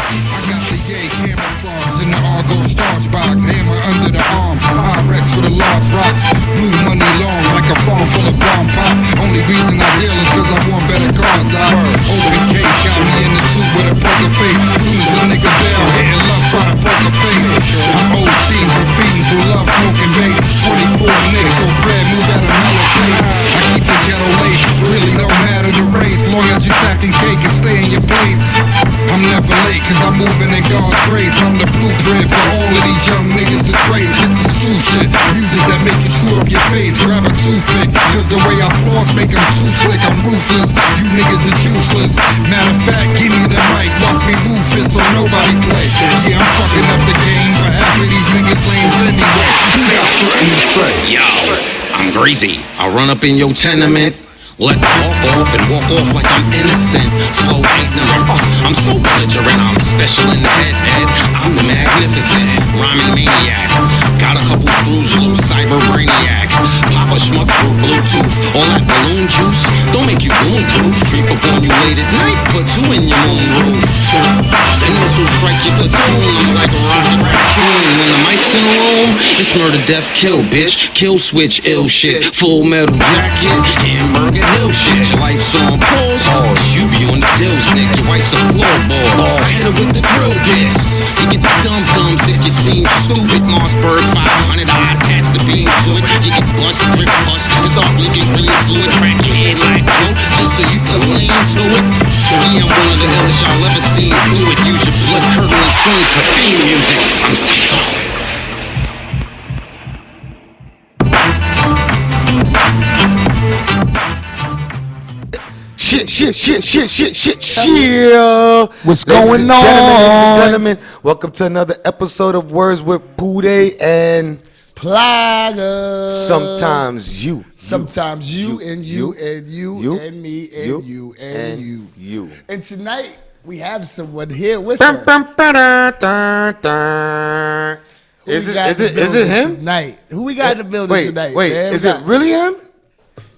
I got the yay camouflaged in the Argo starch box, hammer under the arm, Pyrex for the large rocks, blue money long like a farm full of bomb pop. Only reason I deal is cause I want better cards. I open case, got me in the suit with a poker face. Soon as a nigga bail, hitting love, trying to poker face. I'm OG, graffiti who love smoking bass. 24 nicks, so bread, move at a mellow pace. I keep the ghetto lace, really don't matter the race, long as you stacking cake and stay in your place. I'm never late, cause I'm moving in God's grace. I'm the blueprint for all of these young niggas to trace. This is true shit, music that make you screw up your face. Grab a toothpick, cause the way I floss make them too slick. I'm ruthless, you niggas is useless. Matter of fact, give me the mic, watch me Rufus so nobody play. Yeah, I'm fucking up the game, but half of these niggas lames anyway. You got something to say. Yo, I'm greasy, I'll run up in your tenement, let the hawk off and walk off like I'm innocent. Flow ain't nothing. I'm so belligerent, I'm special in the head, Ed. I'm the magnificent rhyming maniac. Got a couple screws loose, cyber brainiac. Pop a schmuck through Bluetooth. All that balloon juice don't make you goon proof. Creep up on you late at night, put two in your moon roof. Then missile strike your platoon. I'm like a rocket raccoon. When the mic's in the room, it's murder, death, kill, bitch. Kill switch, ill shit. Full metal jacket, hamburger hill shit. Your life's on pause, you be on the dills, Nick. Your wife's a floorboard. I hit her with the drill bits. You get the dum-dums if you seem stupid. Mossberg 500, I attach the beam to it. You get bust, drip, pus, you start leaking green fluid. Crack your head like Joe, just so you can lean to it. Me, I'm one of the illest y'all ever seen do it. Use your blood curdling screams for theme music. I'm psycho. Shit. What's going on? Ladies and gentlemen, welcome to another episode of Words with POODAY and Plaga. Sometimes you. Sometimes you and you and you and me and you and you. And tonight we have someone here with us. Is it him? Tonight. Who we got in the building tonight? Wait, man? is it really him?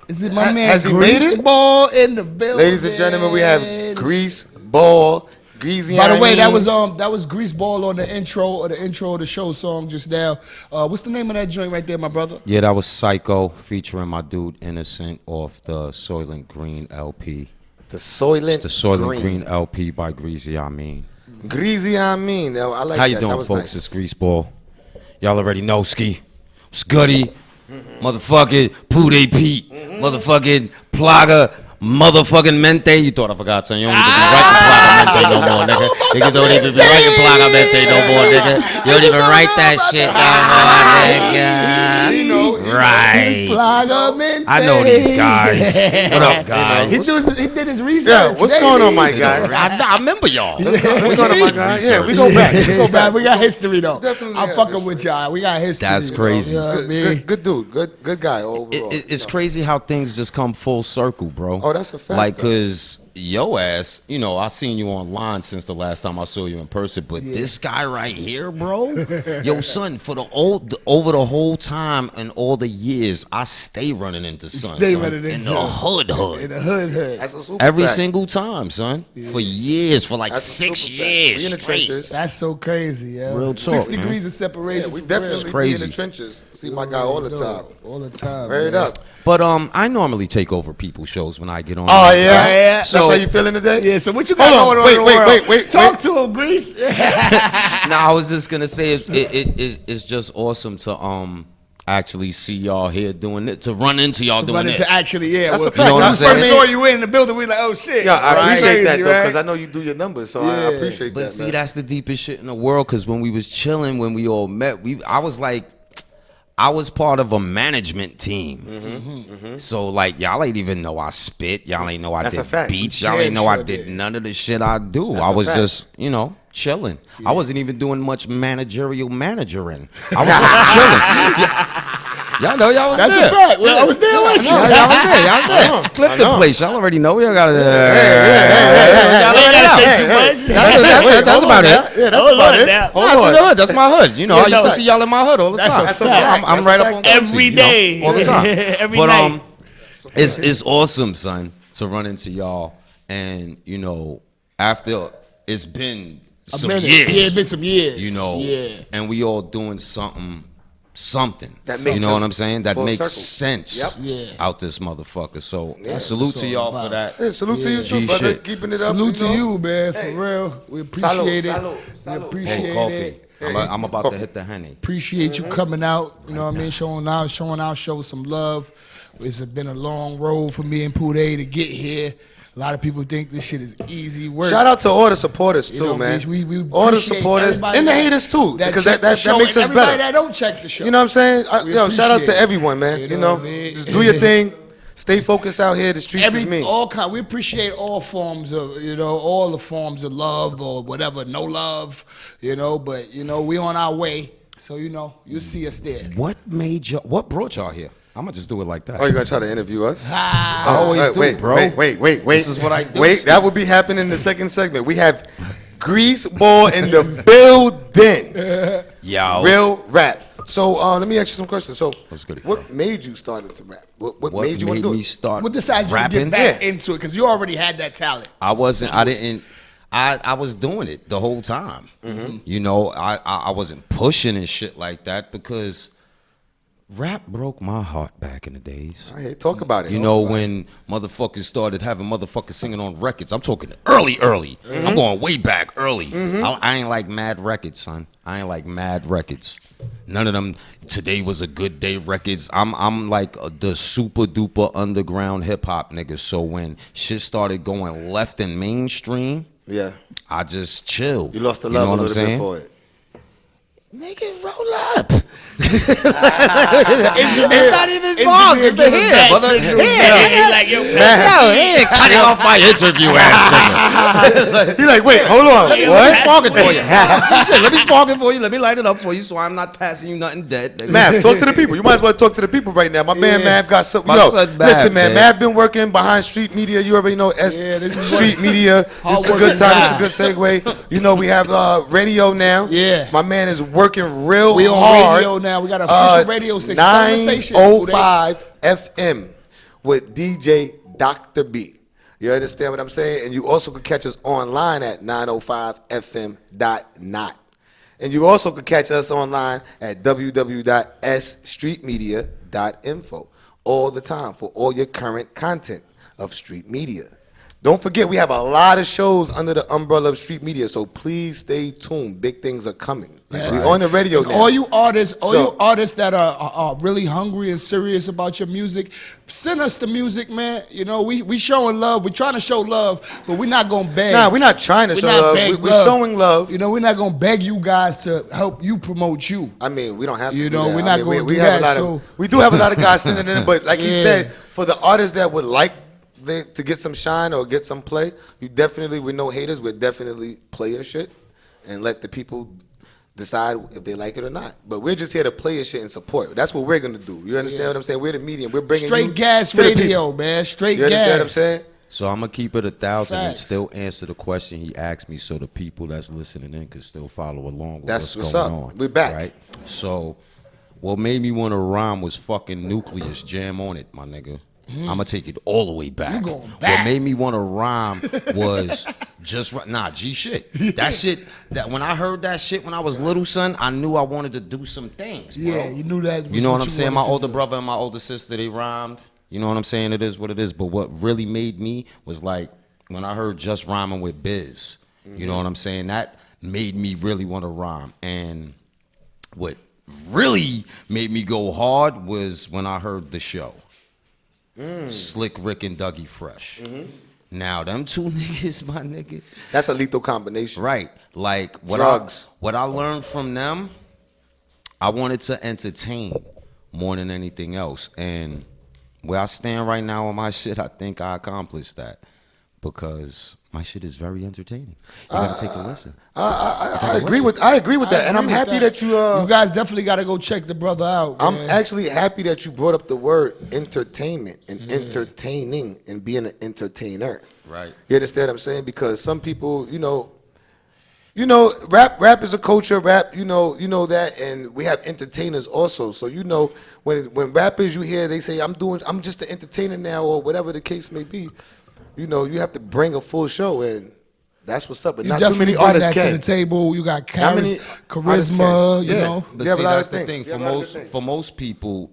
Is it my man Has he made it? Greaseball in the building? Ladies and gentlemen, we have Greaseball. Greasy. By the way, that was Greaseball on the intro of the show song just now. What's the name of that joint right there, my brother? Yeah, that was Psycho featuring my dude Innocent off the Soylent Green LP. The Soylent. It's the Soylent Green LP by Greasy. I mean, Greasy. I like how you that. doing, That was folks? nice. It's Greaseball. Y'all already know Ski. What's goody? Motherfucking POODAY Pete. Motherfucking Plaga. Motherfucking Mente. You thought I forgot, son. You don't even be writing Plaga Mente no more, nigga. Nigga don't even be writing Plaga Mente no more, nigga. You don't even write that shit no more, nigga. You know, Right. Plaga Mente. I know these guys. What up, guys? He did his research. Yeah, what's going on, my guy? I remember y'all. What's going on, my guy? Yeah, we go back. We got history though. Definitely I'm got fucking with y'all. We got history. That's crazy. You know what I mean? Good dude. Good guy overall. It's crazy how things just come full circle, bro. Oh, that's a fact. Like, cause yo ass, you know, I seen you online since the last time I saw you in person, but this guy right here, bro, yo, son, for over the whole time and all the years, I stay running into son. Stay son, running in into the him. hood. In the hood. That's a super Every fact. single time, son. For years, for like That's a 6 super fact. years We in the straight. trenches. That's so crazy, yeah. Real talk, 6 man. degrees of separation. Yeah, we for definitely real. be in the crazy. trenches. See my guy all the time. All the time. Word man. up. But I normally take over people's shows when I get on. Oh there, yeah. right? yeah. So, that's how you feeling today? Yeah, so what you got Hold going on. on in the world? Wait. Talk to him, Grease. No, I was just gonna say it's just awesome to actually see y'all here doing it, to run into y'all doing Running it. to actually, yeah. That's well, a fact. You know what when I'm we saying? first saw you in the building, we like, oh shit. Yeah, I Right? appreciate that Crazy, though, right? because I know you do your numbers, so I Yeah. appreciate But that. see, man. that's the deepest shit in the world. Because when we was chilling, when we all met, I was like, I was part of a management team. So like, y'all ain't even know I spit. Y'all ain't know I That's a did fact. beats. Y'all Damn ain't know I sure did did. none of the shit I do. That's I a was fact. just, chilling. I wasn't even doing much managerial managering. I was just chilling. Y'all know y'all was That's there. a fact. Well, I was there with you. Y'all was there. Y'all was there. Clifton Place. Y'all already know. Y'all got to. Y'all We ain't already gotta know. say too much. That's about it. Yeah, that's Hold about on it. now. Hold That's on. the hood. That's my hood. You know, Yeah, I used no, to see y'all in my hood all the that's time. a fact. I'm right up on Quincy, Every you know, day. all the time. Every but night. it's awesome, son, to run into y'all, and after it's been some minute. years. Yeah, it's been some years. You know, Yeah. and we all doing something. That You makes know us what I'm saying? That full makes circle. sense Yep. Yeah. out this motherfucker. So Yeah. salute That's to all y'all about. for that. Hey, salute to you too, G brother. shit. Keeping it up. Salute to know? you, man, for Hey. real. We appreciate it. Salud. We Salud. appreciate Hey, coffee. it. I'm about Coffee. to hit the Henny. Appreciate you coming out. You know what I mean? Showing our show some love. It's been a long road for me and Pooday to get here. A lot of people think this shit is easy work. Shout out to all the supporters You too, know, man. we all the appreciate supporters everybody and the that- haters too, because check that the show makes and us everybody better. that don't check the show. You know what I'm saying? We Yo, shout out to appreciate it. everyone, man. You You know know, what I mean? just do your thing. Stay focused out here. The streets is me. We appreciate all forms of, all the forms of love or whatever, no love, but we on our way. So you'll see us there. What brought y'all here? I'm gonna just do it like that. Oh, you gonna try to interview us? I always do, wait, bro. Wait. This is what I do. Wait, that will be happening in the second segment. We have Greaseball in the building. Yo. Real rap. So let me ask you some questions. So What's good, what made you start to rap? What What made you want to do me it? start What decided you to rapping? get back into it? Because you already had that talent. I was doing it the whole time. You know, I wasn't pushing and shit like that because rap broke my heart back in the days. All right, talk about it. You know, when motherfuckers started having motherfuckers singing on records. I'm talking early. I'm going way back early. I ain't like mad records, son. I ain't like mad records. None of them Today Was a Good Day records. I'm like the super duper underground hip hop nigga. So when shit started going left and mainstream, Yeah, I just chilled. you lost the You love know a what I'm little bit saying? for it. Nigga, roll up. It's not even song. It's the hair, brother. Here, cutting off my interview ass nigga. He's like, wait, hold on. Let me spark it for you. Shit, let me spark it for you. Let me light it up for you so I'm not passing you nothing dead. Nigga. Mav, talk to the people. You might as well talk to the people right now. My man Mav got something. My Yo, son Mav, listen, man. man. Mav been working behind Street Media. You already know this is Street Media. This is a Hard-working good time. guy. This is a good segue. You know, we have radio now. Yeah. My man is working real We on hard. radio now. We got an official radio station. Tell them the station, 905 FM with DJ Dr. B. You understand what I'm saying? And you also can catch us online at 905fm.net. And you also can catch us online at www.sstreetmedia.info all the time for all your current content of Street Media. Don't forget, we have a lot of shows under the umbrella of Street Media, so please stay tuned. Big things are coming. Yeah. We're on the radio now. All you artists, So- that are really hungry and serious about your music, send us the music, man. You know, we showing love. We're trying to show love, but we're not gonna beg. Nah, we're not trying to We're show not love. beg We're showing love. You know, we're not gonna beg you guys to help you promote you. I mean, we don't have to. You do know, that. we're I not mean, gonna we do have that, a lot of. so- We do have a lot of guys sending in, but like he Yeah. said, for the artists that would like to get some shine or get some play, you definitely, with no haters, would definitely play your shit and let the people decide if they like it or not. But we're just here to play your shit and support. That's what we're gonna do. You understand what I'm saying? We're the medium. We're bringing you Straight gas to the people. radio, man. Straight You understand gas. what I'm saying? So I'm gonna keep it 1,000 and Facts. still answer the question he asked me, so the people that's listening in can still follow along with That's what's what's going up. on. We're back. Right? So, what made me want to rhyme was fucking Nucleus. Jam on it, my nigga. I'm gonna take it all the way back. You going back. What made me want to rhyme was G shit. That shit. That when I heard that shit when I was little, son, I knew I wanted to do some things. Bro. Yeah, you knew that. Was You know what I'm you saying? My wanted to older do. brother and my older sister, they rhymed. You know what I'm saying? It is what it is. But what really made me was like when I heard Just Rhyming with Biz. You know what I'm saying? That made me really want to rhyme. And what really made me go hard was when I heard The Show. Slick Rick and Dougie Fresh. Now, them two niggas, my nigga. That's a lethal combination. Right. Like what Drugs. what I learned from them, I wanted to entertain more than anything else. And where I stand right now on my shit, I think I accomplished that. Because my shit is very entertaining. You gotta take a listen. I agree with that, and I'm happy that you. You guys definitely got to go check the brother out. I'm man. actually happy that you brought up the word entertainment and entertaining and being an entertainer. Right. You understand what I'm saying? Because some people, rap is a culture. Rap, you know that, and we have entertainers also. So when rappers you hear they say I'm just an entertainer now or whatever the case may be. You have to bring a full show, and That's what's up. But You not too definitely many bring artists that can. to the table. You got How many charisma, artists you can? know. But You have see, a lot that's of the things. thing. You have a lot of things. For most people,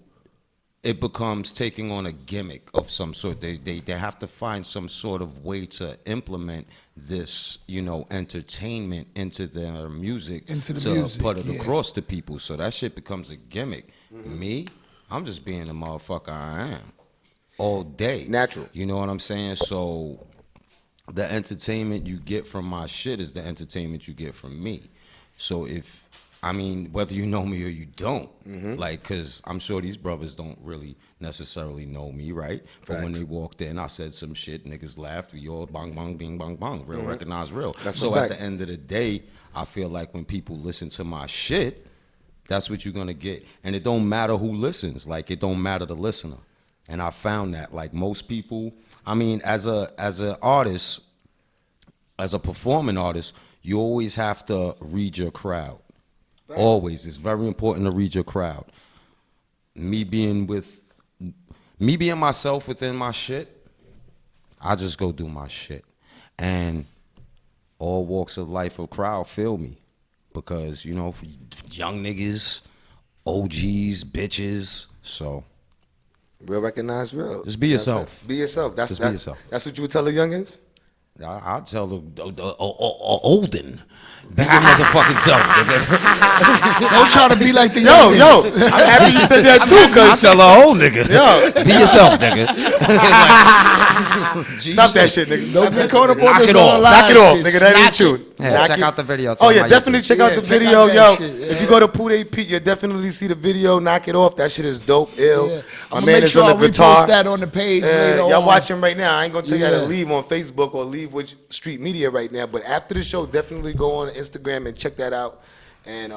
it becomes taking on a gimmick of some sort. They have to find some sort of way to implement this, you know, entertainment into their music, Into the to music, put it yeah. across to people. So that shit becomes a gimmick. Me, I'm just being the motherfucker I am all day. Natural. You know what I'm saying? So the entertainment you get from my shit is the entertainment you get from me. So if, I mean, whether you know me or you don't, like, cause I'm sure these brothers don't really necessarily know me, right? But when they walked in, I said some shit, niggas laughed, we all bang, bang, bing, bang, bang, real recognize real. That's so a at fact. the end of the day, I feel like when people listen to my shit, that's what you're gonna get. And it don't matter who listens, like it don't matter the listener. And I found that, like most people, I mean, as an artist, as a performing artist, you always have to read your crowd. Always. It's very important to read your crowd. Me being myself within my shit, I just go do my shit. And all walks of life of crowd feel me. Because, you know, for young niggas, OGs, bitches, so Real recognize real. just be yourself. Be yourself. Just be yourself. That's what you would tell the youngins? I'll tell the Olden, be your motherfucking self, nigga. Don't try to be like the Yo, youngins. I'm happy you said that too, I cause tell a old nigga, yo, be yourself, nigga. stop that shit, nigga. Don't get caught up on Knock this it off. online Knock it off, shit. nigga. That ain't Snatch it. true. Yeah, Knock check it- out the video. It's Oh on yeah, my definitely YouTube. check out the check video, out that yo. shit, If yeah. you go to Pooday Pete, you'll definitely see the video. Knock it off. That shit is dope, ill. Yeah. My I'm man make is sure on I'll the guitar. repost that on the page later Y'all on. watching right now. I ain't gonna tell y'all Yeah. to leave on Facebook or leave with street media right now. But after the show, definitely go on Instagram and check that out. And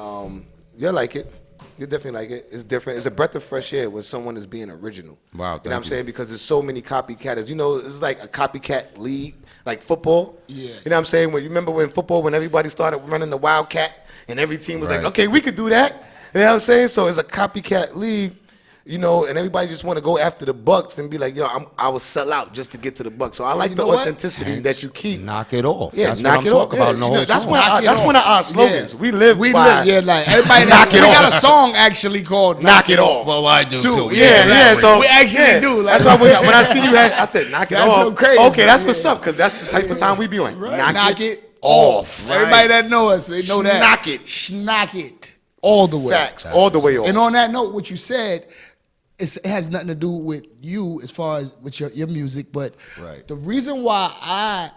you'll like it. You definitely like it. It's different. It's a breath of fresh air when someone is being original. Wow, You know what I'm thank you. saying? Because there's so many copycatters. You know, it's like a copycat league, like football. Yeah. You know what I'm saying? When you remember when football, when everybody started running the Wildcat, and every team was Right. like, okay, we could do that. You know what I'm saying? So it's a copycat league. You know, and everybody just want to go after the Bucks and be like, yo, I will sell out just to get to the Bucks. So I like you the know what? authenticity that you keep. Knock it off. Yeah, That's knock what I'm it talking off. about in the You whole know, that's song. one of Knock our, it that's off. one of our slogans. Yeah. We live We by live, yeah, like everybody. Knock it we off. got a song actually called knock it off. Well, I do too. Yeah. So We actually do, like- that's why when I see you, I said, knock it That's off. so crazy. Okay, that's what's Yeah. up, because that's the type of time we be on. Knock it off. Everybody that know us, they know that. Schnock it. Schnock it all the way. Facts, all the way off. And on that note, what you said, it has nothing to do with you as far as with your music, but Right. the reason why I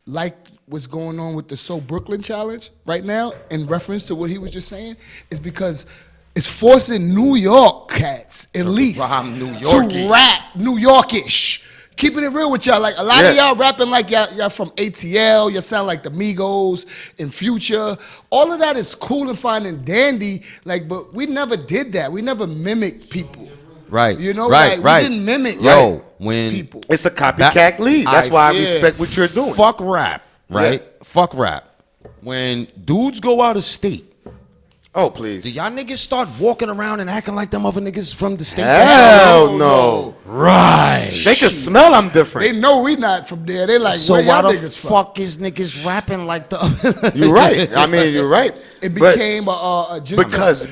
like what's going on with the So Brooklyn Challenge right now, in reference to what he was just saying, is because it's forcing New York cats, at least, rhyme New to Yorkie. rap New Yorkish. Keeping it real with y'all, like a lot of Yeah. y'all rapping like y'all from ATL, you sound like the Migos and Future. All of that is cool and fine and dandy, like, but we never did that. We never mimicked people. Right. You know, right, like, right. we didn't mimic Yo, when people. It's a copycat league. That's why I yeah. respect what you're doing. fuck rap, right? Fuck rap. When dudes go out of state, Oh, please. do y'all niggas start walking around and acting like them other niggas from the state? Hell no. Right. They can smell I'm different. They know we not from there. They like, So where why y'all the niggas from? fuck is niggas rapping like the? You're right. I mean, you're right. It But- became just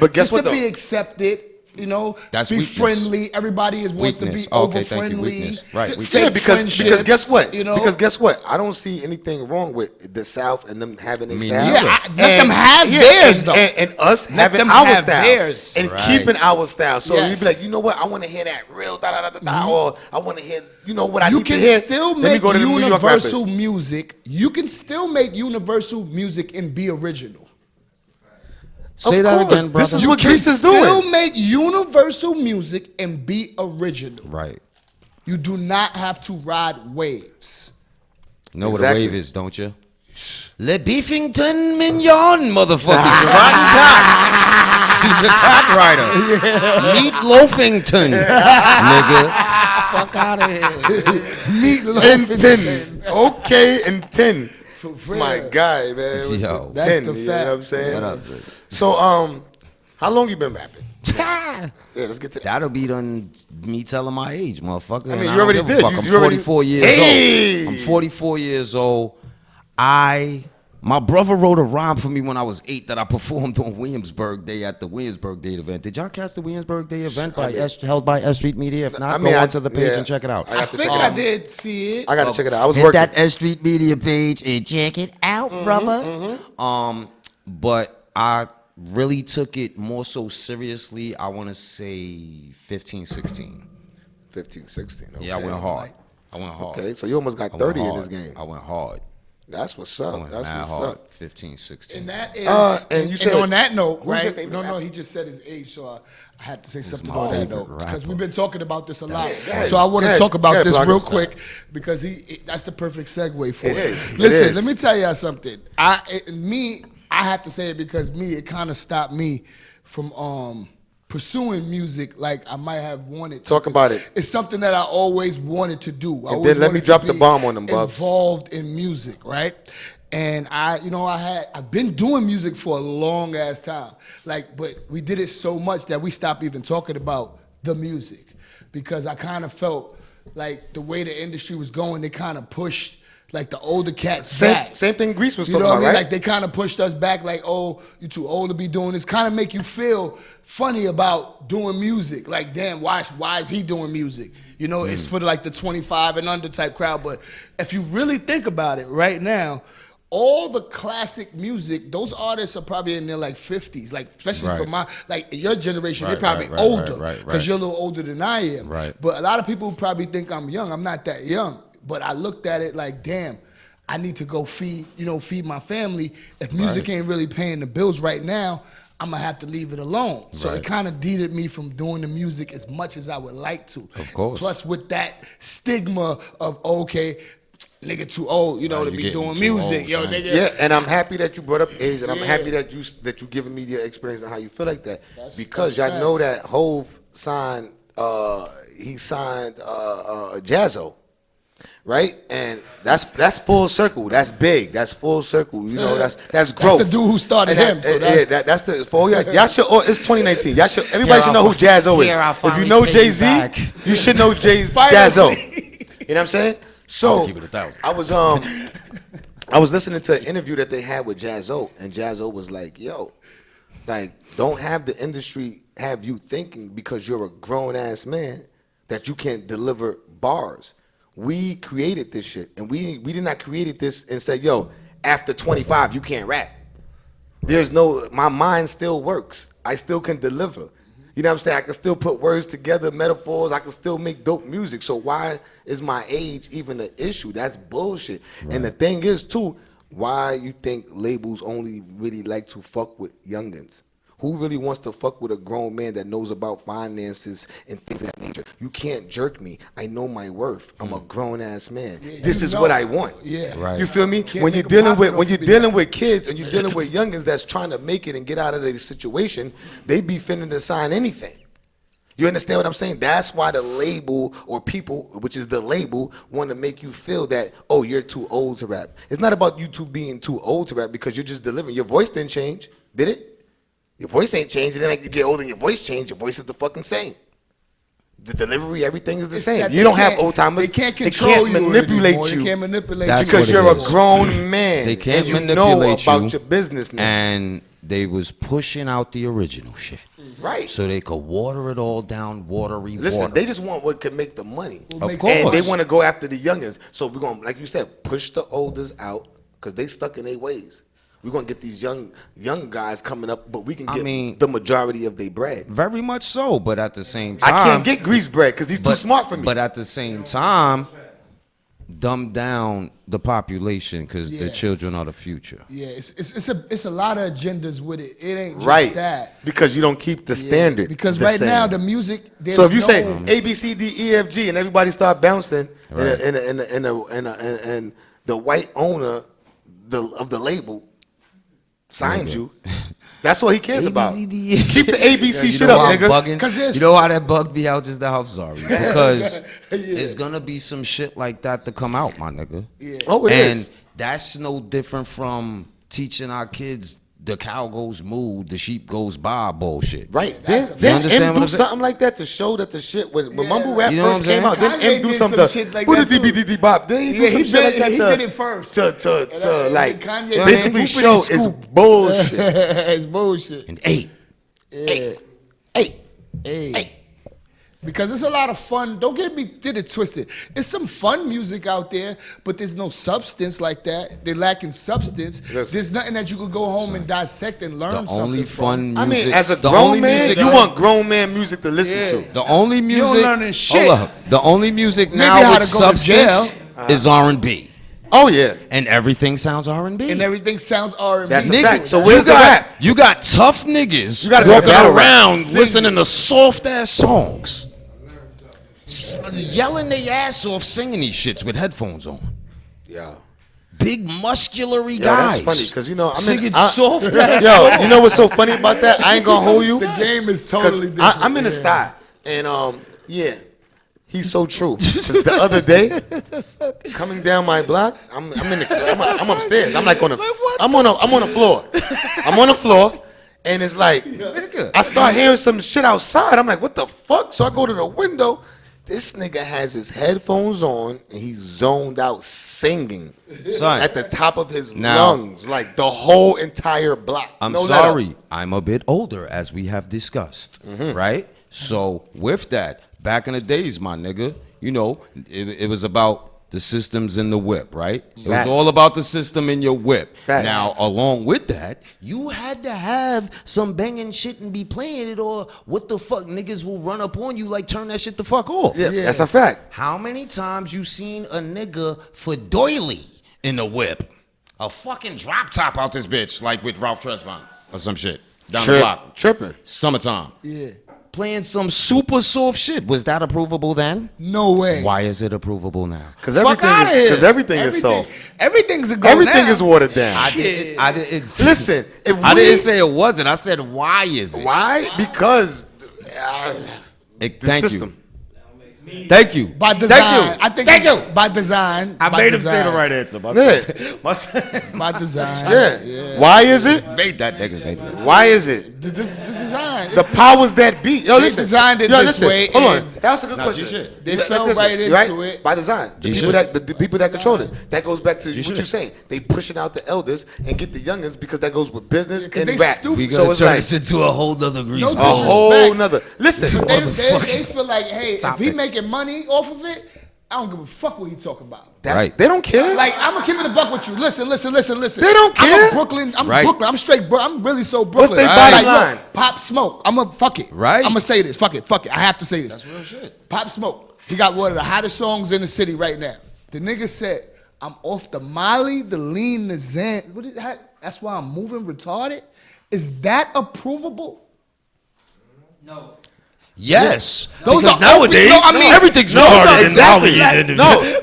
but guess just what, to be though? accepted. You know, That's be weakness. friendly. Everybody wants to Weakness. be Okay, over thank you. friendly. Weakness. Right, weakness. Yeah, Fake because friendships, guess what? You know, Because guess what? I don't see anything wrong with the South and them having their Me style. neither. Yeah, let them have theirs, and, though. and us Let having them our have style theirs. and Right. keeping our style. So Yes. you'd be like, you know what? I want to hear that real da da da da da, or I want to hear, you know what I you need to can hear. still Let me make go to the New York universal rappers. music. You can still make universal music and be original. Say Of that course. again, brother. This is You what can Grease is still doing. make universal music and be original. Right. You do not have to ride waves. Know what Exactly. a wave is, don't you? Le Beefington Mignon, motherfuckers. You're riding cock. She's a cock rider. Meat Loafington, nigga. Fuck out of here. Meatloaf And 10. Okay, and 10. It's my real. guy, man. Yo. That's 10, the you know fact. what I'm saying? What up, dude? So, how long you been rapping? Yeah, let's get to that. That'll be done me telling my age, motherfucker. I mean, And you already don't give a did. fuck. You I'm already- 44 years Hey! old. I'm 44 years old. My brother wrote a rhyme for me when I was 8 that I performed on Williamsburg Day at the Williamsburg Day event. Did y'all catch the Williamsburg Day event held by S.STREET Media? If not, go onto the page and check it out. I think I did see it. I gotta check it out. I was Hit working. that S.STREET Media page and check it out, brother. But I really took it more so seriously, I want to say 15, 16. 15, 16. Okay. Yeah, I went hard. Okay, so you almost got 30 in this game. I went hard. That's what's I up. went That's mad what's hard. up. 15, 16. And that is, and you said, on that note, who's your right? favorite No, rapper? he just said his age, so I had to say something my on that favorite note because rapper? we've been talking about this a lot. ahead. So I want Go to ahead. talk about Go ahead, this Plaga. real quick because that's the perfect segue for It it. is. It Listen, is. let me tell y'all something. I have to say it because it kind of stopped me from pursuing music like I might have wanted to. Talk about it. It's something that I always wanted to do. I And always then let me wanted to drop the be bomb on them, Bubs. involved in music, right? And I've been doing music for a long ass time. But we did it so much that we stopped even talking about the music because I kind of felt like the way the industry was going, they kind of pushed like the older cats back. Same thing Grease was You talking know what I about, mean? right? Like they kind of pushed us back like, oh, you too old to be doing this. Kind of make you feel funny about doing music. Like, damn, why is he doing music? You know, it's for like the 25 and under type crowd. But if you really think about it right now, all the classic music, those artists are probably in their like 50s, like especially for your generation, they're probably older because you're a little older than I am. Right. But a lot of people probably think I'm young. I'm not that young. But I looked at it like, damn, I need to go feed my family. If music ain't really paying the bills right now, I'm gonna have to leave it alone. So it kind of deeded me from doing the music as much as I would like to. Of course. Plus with that stigma of, okay, nigga too old, to be doing music. Yo, nigga. Yeah, and I'm happy that you brought up age, and I'm happy that you giving me your experience and how you feel like that. Because y'all know that Hove signed, he signed Jazzo. Right, and that's full circle. That's big. That's full circle. That's growth. That's the dude who started him. So that's the for y'all. Y'all should. It's 2019. Everybody should know who Jazzo is. If you know Jay-Z, you should know Jazzo. You know what I'm saying? So keep it 1,000. I was listening to an interview that they had with Jazzo, and Jazzo was like, "Yo, don't have the industry have you thinking because you're a grown ass man that you can't deliver bars." We created this shit, and we did not create this and say, yo, after 25, you can't rap. My mind still works. I still can deliver. You know what I'm saying? I can still put words together, metaphors. I can still make dope music. So why is my age even an issue? That's bullshit. Right. And the thing is, too, why you think labels only really like to fuck with youngins? Who really wants to fuck with a grown man that knows about finances and things of that nature? You can't jerk me. I know my worth. I'm a grown ass man. This is what I want. Yeah. Right. You feel me? When you're dealing with kids and you're dealing with youngins that's trying to make it and get out of their situation, they be finna to sign anything. You understand what I'm saying? That's why the label or people, which is the label, want to make you feel that, oh, you're too old to rap. It's not about you two being too old to rap because you're just delivering. Your voice didn't change, did it? Your voice ain't changed. Then like you get older and your voice changed. Your voice is the fucking same. The delivery, everything is the same. You don't have old timers. They can't control you manipulate anymore. you. They can't manipulate That's you. Because what it you're a is. grown man. They can't and you manipulate know you about your business now. And they was pushing out the original shit. Right. So they could water it all down, watery Listen, water. they just want what could make the money. Of And course. they want to go after the youngins. So we're going to, like you said, push the olders out because they stuck in their ways. We're going to get these young guys coming up, but we can get the majority of their bread. Very much so, but at the same time... I can't get Grease bread because he's too smart for me. But at the same time, dumb down the population because the children are the future. Yeah, it's a lot of agendas with it. It ain't just right. that. Because you don't keep the standard. Because the right same. now the music. So if you say A B C D E F G and everybody start bouncing, Right. and the white owner of the label signed you, that's what he cares about. Keep the ABC shit up, nigga. Bugging. You know how that bugged me out just now? I'm sorry. Because it's going to be some shit like that to come out, my nigga. Yeah. Oh, it is. And that's no different from teaching our kids the cow goes moo, the sheep goes baa bullshit. Right. That's Then understand M what do I'm saying? something like that to show that the shit when mumble rap You know what first I'm came out. saying? Then Kanye M do did some some shit like put a that, too. DBDD bop. Then he do Yeah, some he shit like did- that. he to- did it first. To like Kanye basically did it. show Scoop is it and bullshit. it's bullshit. And eight. Hey, Hey. Because it's a lot of fun. Don't get it twisted. It's some fun music out there, but there's no substance like that. They're lacking substance. Listen. There's nothing that you could go home and dissect and learn The something only from. fun I music. mean, as a the grown only man, music- you want grown man music to listen Yeah. to. the only music. learning shit. Hold up. The only music Maybe now how with to go to jail. substance is R&B, Oh yeah, and everything sounds R&B. And everything sounds R&B. That's a Nigga, fact. So you where's the got, rap? You got tough niggas You gotta walking battle rap. around Sing. listening to soft ass songs, yelling their ass off, singing these shits with headphones on. Yeah. Big muscular Yeah, guys. that's funny because you know singing soft ass Yo, songs. you know what's so funny about that? I ain't gonna hold you. The game is 'Cause totally different. I'm in the style, and yeah, he's so true. 'Cause the other day, coming down my block, I'm upstairs. I'm like on the I'm on the floor. I'm on the floor, and it's like I start hearing some shit outside. I'm like, what the fuck? So I go to the window. This nigga has his headphones on and he's zoned out singing Son. at the top of his Now- lungs, like the whole entire block. I'm No let up. sorry. I'm a bit older, as we have discussed, right? So with that, back in the days, my nigga, you know, it was about the systems in the whip, right? It was Facts. all about the system in your whip. Facts. Now, along with that, you had to have some banging shit and be playing it, or what the fuck, niggas will run up on you like turn that shit the fuck off. Yeah, that's a fact. How many times you seen a nigga for doily in the whip? A fucking drop top out this bitch, like with Ralph Tresvant or some shit. Down the block. Tripping. Summertime. Yeah. Playing some super soft shit. Was that approvable then? No way. Why is it approvable now? Because Fuck everything, outta here. because everything is soft. Everything's a go Everything now. is watered down. I didn't Listen, if I we, didn't say it wasn't. I said why is it? why? Because Thank the system. you. Thank you. By design. Thank you. I think Thank it's you. by design. I by made him design. say the right answer. Yeah. By design. Yeah. Why is it? Made that nigga say this. Why is it? This design. The powers that be. Yo, They listen. designed it Yo, this listen. way Hold on. and- That's a good Nah, question. G-shit. They Let's fell listen. right You into it. By design. The people the people that control it. That goes back to what you're saying. They pushing out the elders and get the youngins because that goes with business and they rap. stupid. We So gonna it's turn like this into a whole nother grease No a ball. whole disrespect. nother. Listen. They feel like, hey, if he Topic. making money off of it, I don't give a fuck what he talking about. Right. They don't care. Like, I'm gonna keep it a buck with you. Listen. They don't I'm care. a Brooklyn. I'm Right. Brooklyn. I'm straight. I'm really so Brooklyn. What's their bottom line? Look, Pop Smoke. I'm gonna fuck it. Right. I'm gonna say this. Fuck it. I have to say this. That's real shit. Pop Smoke. He got one of the hottest songs in the city right now. The nigga said, "I'm off the Molly, the lean, the Xan." What is that? That's why I'm moving retarded. Is that approvable? No. Yes. Those Because are nowadays, no, I mean- everything's No, retarded exactly. and No, Grease,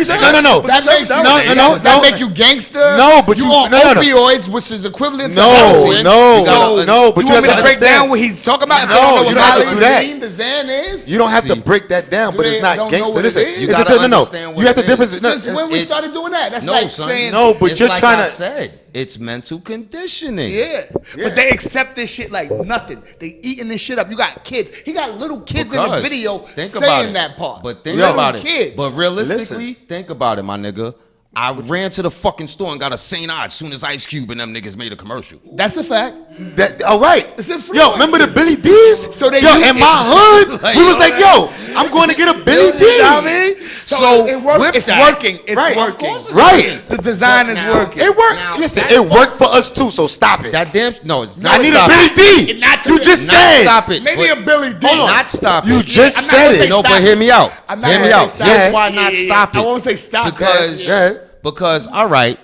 no. That makes you, No. That make you gangster. No, but you you- on no. opioids, which is equivalent to No, heroin. no, So no, but you you want me have to to break down understand. what he's talking about? If No, they don't know you what don't have to Molly, do that. Lean, the Xan is. You don't have to See. break that down, but Do it's they not don't know gangster. what it Listen, is? You it's gotta just, no. understand what You have to it difference. is. No, Since when we it's- started doing that? That's No, like son. saying No, but It's you're like trying I to. said, it's mental conditioning. Yeah. But they accept this shit like nothing. They eating this shit up. You got kids. He got little kids in the Because video think saying about it. that part. But think Little about it. kids. But realistically, think about it, my nigga. I ran to the fucking store and got a St. Odd as soon as Ice Cube and them niggas made a commercial. That's a fact. That, all right. It's influence. Yo, remember the Billy D's? So they yo, use in it. my hood, Like, we was yo, like, yo, I'm going to get a Billy D. You know what I mean? So it work, with it's that- working. It's Right. Of working. course it's Right. The design is Now- working. It worked. Now, Listen, that it worked for us too, so stop it. That damn no, it's not. I need a stop Billy it. D. Not to You the- just Not said. stop it. Maybe but- a Billy D. Hold on. Not stop it. You just I'm not said gonna it. say No, stop but hear me out. I'm not Hear me gonna out. say stop Here's it. why not stop it. I won't say stop because that. because all right,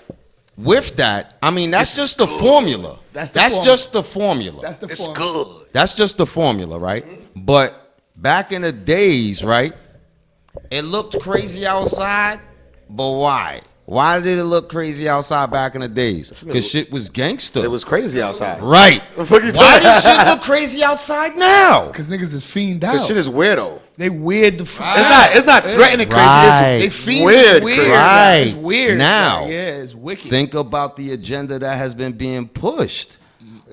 with that, I mean that's just the formula. That's the formula. just the formula. That's the It's form. good. That's just the formula, right? But back in the days, right? It looked crazy outside, but why? Why did it look crazy outside back in the days? Because shit was gangster. It was crazy outside. right. The fuck you Why talking does about? shit look crazy outside now? Because niggas is fiend out. This shit is weirdo. They weird the fuck. It's not threatening crazy. Right. It's They feel weird. weird. Crazy. Right. It's weird. Now, Like, yeah, it's wicked. Think about the agenda that has been being pushed.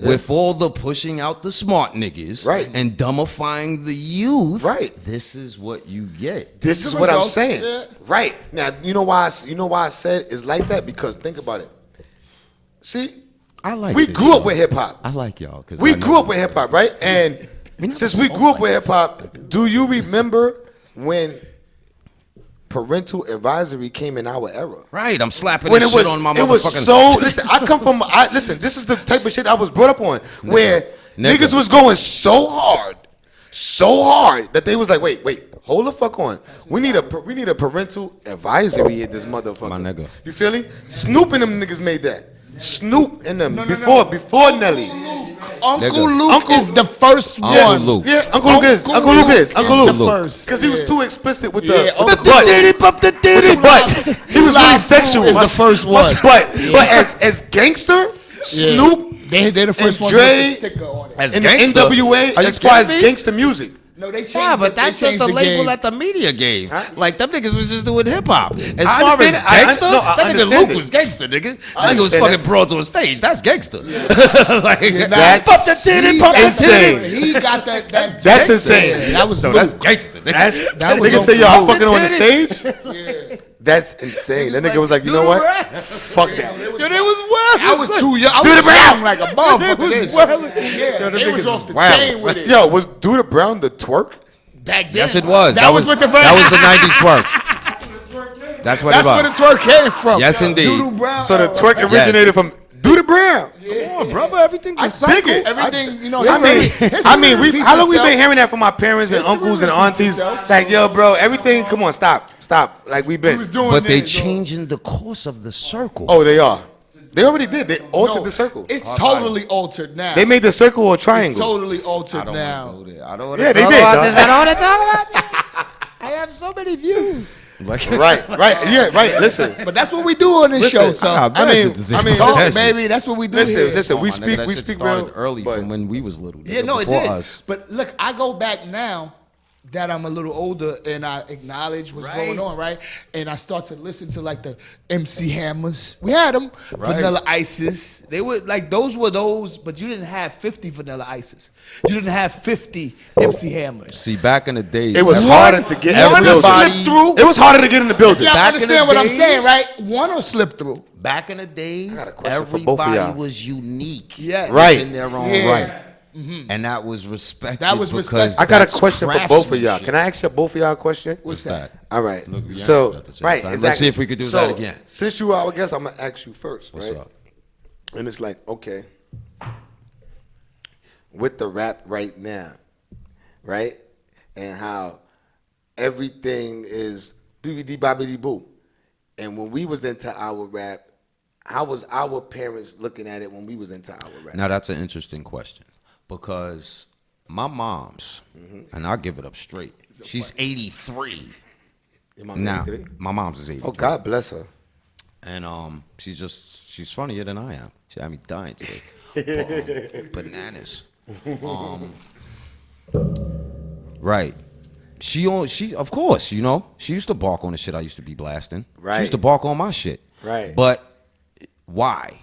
With all the pushing out the smart niggas Right. and dumbifying the youth, Right. this is what you get. This is The what I'm results, saying. yeah. Right. Now, you know why I said it's like that? Because think about it. See, I like we this grew up show. with hip hop. I like y'all because We grew up with hip hop, right? And since we grew up with hip hop, do you remember when parental advisory came in our era? Right, I'm slapping When this it was, shit on my it was motherfucking. so. Listen, I come from. Listen, this is the type of shit I was brought up on, where Nigga. niggas was going so hard that they was like, wait, hold the fuck on. We need a parental advisory in this motherfucker. My nigga. You feel me? Snoop and them niggas made that. Snoop and them before Nelly. Uncle Nigga. Luke is the first Uncle one. Luke. Yeah, Uncle Luke is. Uncle Luke is. Uncle the Luke. first. Because he was too explicit with Yeah, the Uncle butt. But He was really sexual. Is the first one. But as gangster, Snoop They're the first and one Dre with the sticker on it. As and gangsta? the NWA Are you as far as kidding me? gangster music. No, they changed. Yeah, but they that's just changed a the label game. that the media gave. Like them niggas was just doing hip hop. As I far as understand it. I gangster, no, I that nigga understand Luke it. was gangster, nigga. That nigga was understand fucking it. broads on stage. That's gangster. Like, That's pump the titty, pump the insane. titty. He got that. That's gangsta. insane. Yeah, that was No, Luke. that's gangster. Nigga. That's That was nigga say Uncle y'all Luke. fucking on the Titty. stage. That's insane. That nigga was like, you know what? Fuck that. Yo, they was wild. I was too young. I Do was the Brown. young like a motherfucker. was This. wild. Yeah, they was off the wild. chain with it. Yo, was Duda Brown the twerk? Back then. Yes, it was. That was what the that was the '90s twerk. That's what That's it where the was. twerk came from. Yes, indeed. Doodle Brown. So the twerk originated from Duda Brown. Come on, brother. Everything's a Dig cycle. it. Everything, you know. I mean, history how long we repeats been itself. hearing that from my parents and uncles and aunties? Like, yo, bro, everything. Come on, stop. Like we He been. was doing But they this, though. changing the course of the circle. Oh, they are. They already did. They altered No, the circle. It's totally altered now. They made the circle a It's triangle. totally altered I don't now. want to go there. I don't want to Yeah, they talk did, about dog. this. I don't want to talk about this. I have so many views. Like, Right. Yeah. Right. Listen. But that's what we do on this Listen, show. So I mean, talk, listen. baby. That's what we do Listen. here. Listen. Oh, We my nigga, that speak shit started real early but- from when we was little. Yeah, nigga, no, it before did. us. But look, I go back now that I'm a little older and I acknowledge what's going on, right? And I start to listen to like the MC Hammers. We had them, Vanilla Ices. They were like those, but you didn't have 50 Vanilla Ices. You didn't have 50 MC Hammers. See, back in the days, It was harder to get in the One will building. slip through. It was harder to get in the building. Y'all Back in the understand what I'm saying, days- right? One will slip through. back in the days, got a question for both of everybody y'all. was unique. Yes. Right. In their own Yeah. right. And that was respected. That was because respected. I got a that's question for both of y'all. craftsmanship. Can I ask you both of y'all a question? What's that? All right. Look, we So, answered at the same right, time. exactly. Let's see if we could do So, that again. Since you are our guest, I'm gonna ask you first, What's right? up? And it's like, okay, with the rap right now, right, and how everything is BBD bobbity boo, and when we was into our rap, how was our parents looking at it when we was into our rap? Now that's an interesting question because my mom's, and I'll give it up straight. She's 83 Your mom now. 83? My mom's is 83. Oh, God bless her. And she's funnier than I am. She had me dying today. Bananas. Right. She of course, you know, she used to bark on the shit I used to be blasting. Right. She used to bark on my shit. Right. But why?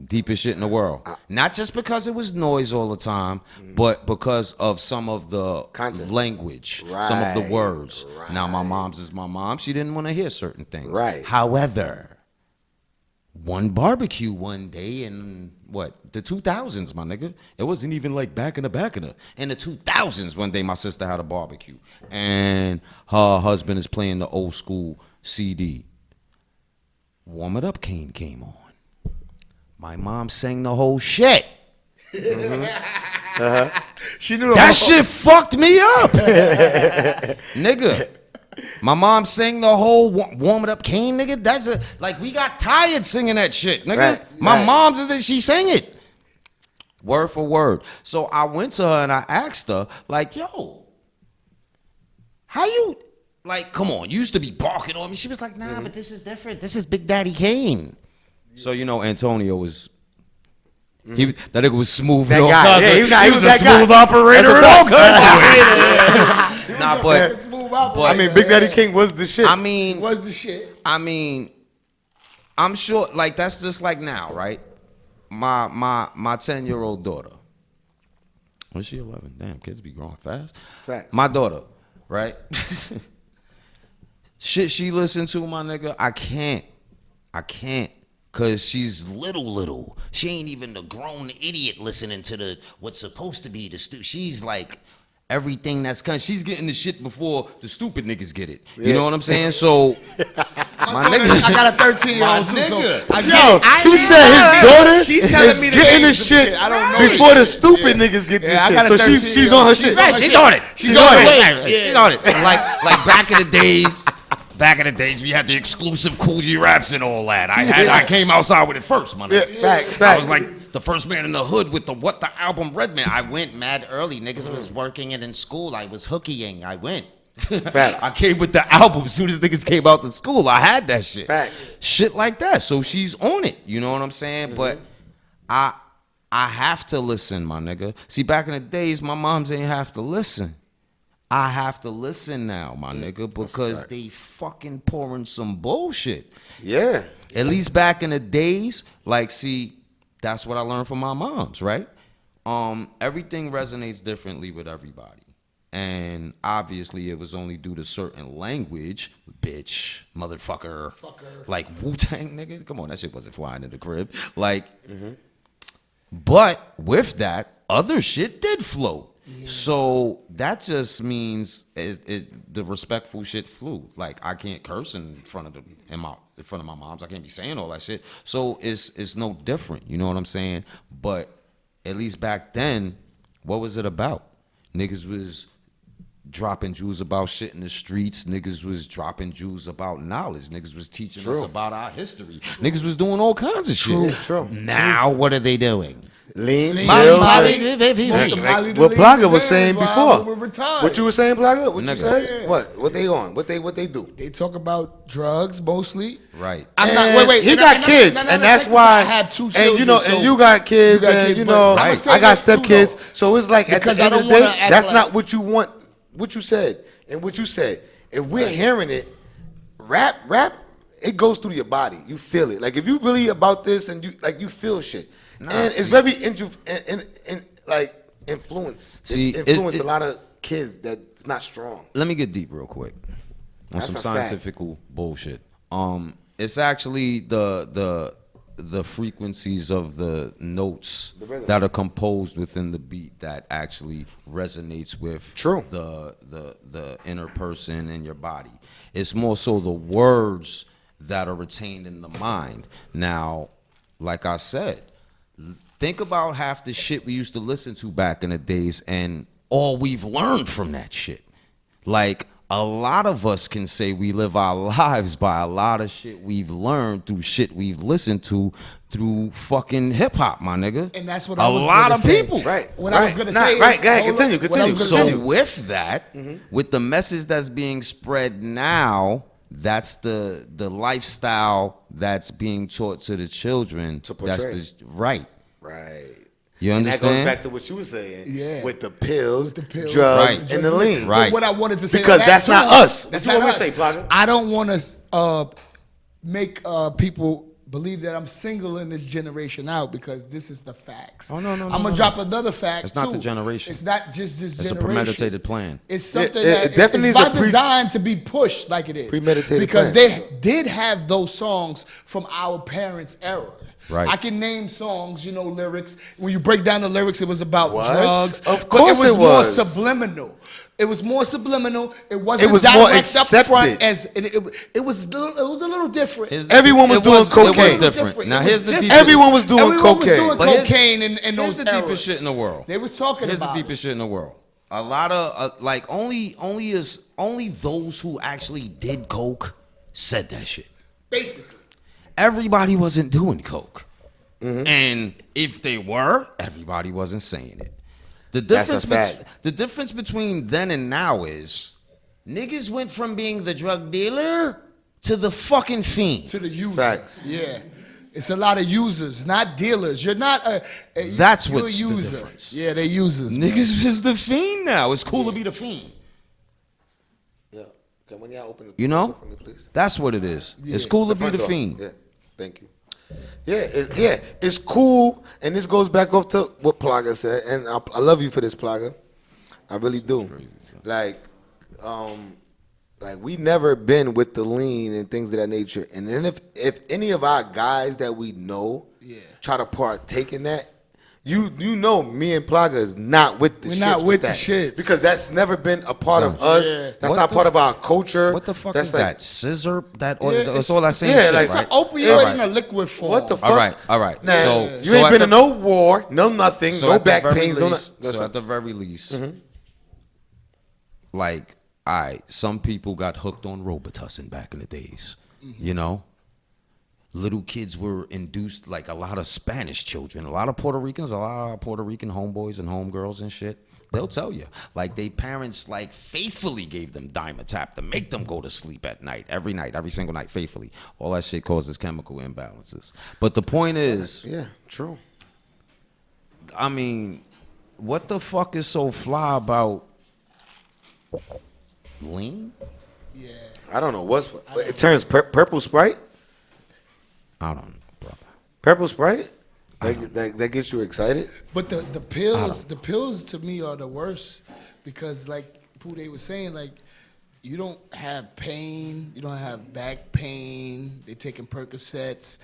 Deepest shit in the world. Not just because it was noise all the time, but because of some of the Content. language, some of the Right, words. Now, my mom's is my mom. She didn't want to hear certain things. Right. However, one barbecue one day in the 2000s, my nigga. It wasn't even like back in the 2000s. One day, my sister had a barbecue, and her husband is playing the old school CD. Warm It Up came on. My mom sang the whole shit. She knew the That whole- shit fucked me up, nigga. My mom sang the whole Warm It Up Kane, nigga. That's we got tired singing that shit, nigga. Right, My right. mom's, she sang it. Word for word. So I went to her and I asked her, like, yo, how you, like, come on, you used to be barking on me. She was like, nah, but this is different. This is Big Daddy Kane. So, you know, Antonio was, that nigga was smooth. That in all guy. kinds Yeah, of- he was a that guy. smooth operator That's a in all boss. kinds of ways. Nah, but Smooth out, I mean, Big Daddy King was the shit. I mean, was the shit. I mean, I'm sure. Like that's just like now, right? My 10-year-old daughter. Was she 11? Damn, kids be growing fast. Fact. My daughter, right? Shit she listened to, my nigga, I can't. Cause she's little. She ain't even the grown idiot listening to the what's supposed to be the she's like everything that's kind. She's getting the shit before the stupid niggas get it. You know what I'm saying? So my nigga, I got a 13-year-old too, so He said his daughter She's telling is me the getting the names of shit I don't know before the stupid niggas get this I shit. got a So 13-year-old. she's on her shit. right, she's on it. She's on it. She's on it. Like back in the days. Back in the days, we had the exclusive Cool G raps and all that. I came outside with it first, my nigga. Facts. I was like the first man in the hood with the What the Album Redman. I went mad early. Niggas was working it in school. I was hookieing. I went. Facts. I came with the album as soon as niggas came out to school. I had that shit. Facts. Shit like that. So she's on it. You know what I'm saying? But I have to listen, my nigga. See, back in the days, my moms ain't have to listen. I have to listen now, my nigga, because they fucking pouring some bullshit. Yeah. At least back in the days, like, see, that's what I learned from my moms, right? Everything resonates differently with everybody. And obviously it was only due to certain language, bitch, motherfucker, like Wu-Tang, nigga. Come on, that shit wasn't flying in the crib. Like, but with that, other shit did float. Yeah. So that just means the respectful shit flew. Like I can't curse in front of my moms. I can't be saying all that shit. So it's no different. You know what I'm saying? But at least back then, what was it about? Niggas was dropping jewels about shit in the streets. Niggas was dropping jewels about knowledge. Niggas was teaching us about our history. Niggas was doing all kinds of shit. True. Now what are they doing? Lean, Molly, what Plaga was saying before. What you were saying, Plaga? What you Nigga. say? Yeah. What they on? What they do? They talk about drugs mostly. Right. Wait. He got kids, and that's why. I have two children. And you know, and you got kids, and you know, I got stepkids. So it's like at the end of the day, that's not what you want. What you said and what you said. If we're hearing it, rap, it goes through your body. You feel it. Like if you really about this and you feel shit. And it's very influence. Influence a lot of kids that's not strong. Let me get deep real quick on some scientific bullshit. It's actually the frequencies of the notes that are composed within the beat that actually resonates with the inner person in your body. It's more so the words that are retained in the mind. Now, like I said, think about half the shit we used to listen to back in the days and all we've learned from that shit. Like, a lot of us can say we live our lives by a lot of shit we've learned through shit we've listened to through fucking hip hop, my nigga. And that's what I was a lot gonna of say. people. Right. What I was gonna say. Right. Go ahead. Continue. So with that, with the message that's being spread now, that's the lifestyle that's being taught to the children. To portray. That's right. Right. You understand? And that goes back to what you were saying. Yeah. With the pills, drugs, Right. and the lean. Right. What I wanted to say Because that's not us. That's What you not want me us. to say, Plaga? I don't want to make people believe that I'm singling this generation out because this is the facts. Oh, no. I'm gonna drop another fact. It's not too. the generation. It's not just this It's a generation. premeditated plan. It's something it that definitely it's is a by design to be pushed like it is. Premeditated because plan. they did have those songs from our parents' era. Right. I can name songs, lyrics. When you break down the lyrics, it was about What? drugs. Of but course it was it more was. subliminal. It was more subliminal. It wasn't It was direct more up accepted. front as and it was a little different. Everyone was doing cocaine. It was different. Now It here's was the different. deepest. Everyone was doing Everyone was cocaine. doing But here's- cocaine in Here's those the deepest eras. shit in the world. They were talking Here's about the deepest shit in the world. A lot of only those who actually did coke said that shit. basically. Everybody wasn't doing coke, and if they were, everybody wasn't saying it. The That's difference, a fact. the difference between then and now is niggas went from being the drug dealer to the fucking fiend. To the users. Facts. Yeah. It's a lot of users, not dealers. You're not That's you're what's a the user. difference. Yeah, they users. Niggas is the fiend now. It's cool to be the fiend. Okay, when y'all open the You know? door for me, please. That's what it is. It's cool to be front the door. fiend. Yeah, thank you. Yeah, it's cool, and this goes back off to what Plaga said, and I love you for this, Plaga. I really do. Like we never been with the lean and things of that nature. And then if any of our guys that we know try to partake in that, you know me and Plaga is not with the shits. We're not with the that. shits. Because that's never been a part of us. Yeah. That's not part of our culture. What the fuck that's is like, that? Scissor? That's it's- all that same yeah, shit, like, It's right? an opioid in a liquid form. What the fuck? All right. Nah, So you ain't at been the- in no war, no nothing, so no at the back very pains, no least- nothing. So at the very least, like, all right, some people got hooked on Robitussin back in the days, you know? Little kids were induced, like a lot of Spanish children, a lot of Puerto Ricans, a lot of Puerto Rican homeboys and homegirls and shit. They'll tell you, like, they parents, like, faithfully gave them Dimetap to make them go to sleep at night, every single night, faithfully. All that shit causes chemical imbalances. But the point is, Yeah, true. I mean, what the fuck is so fly about lean? Yeah. I don't know what's. It turns purple Sprite. I don't know, brother. Purple Sprite. That gets you excited. But the pills to me are the worst because like Pooday was saying, like you don't have pain, you don't have back pain. They're taking Percocets,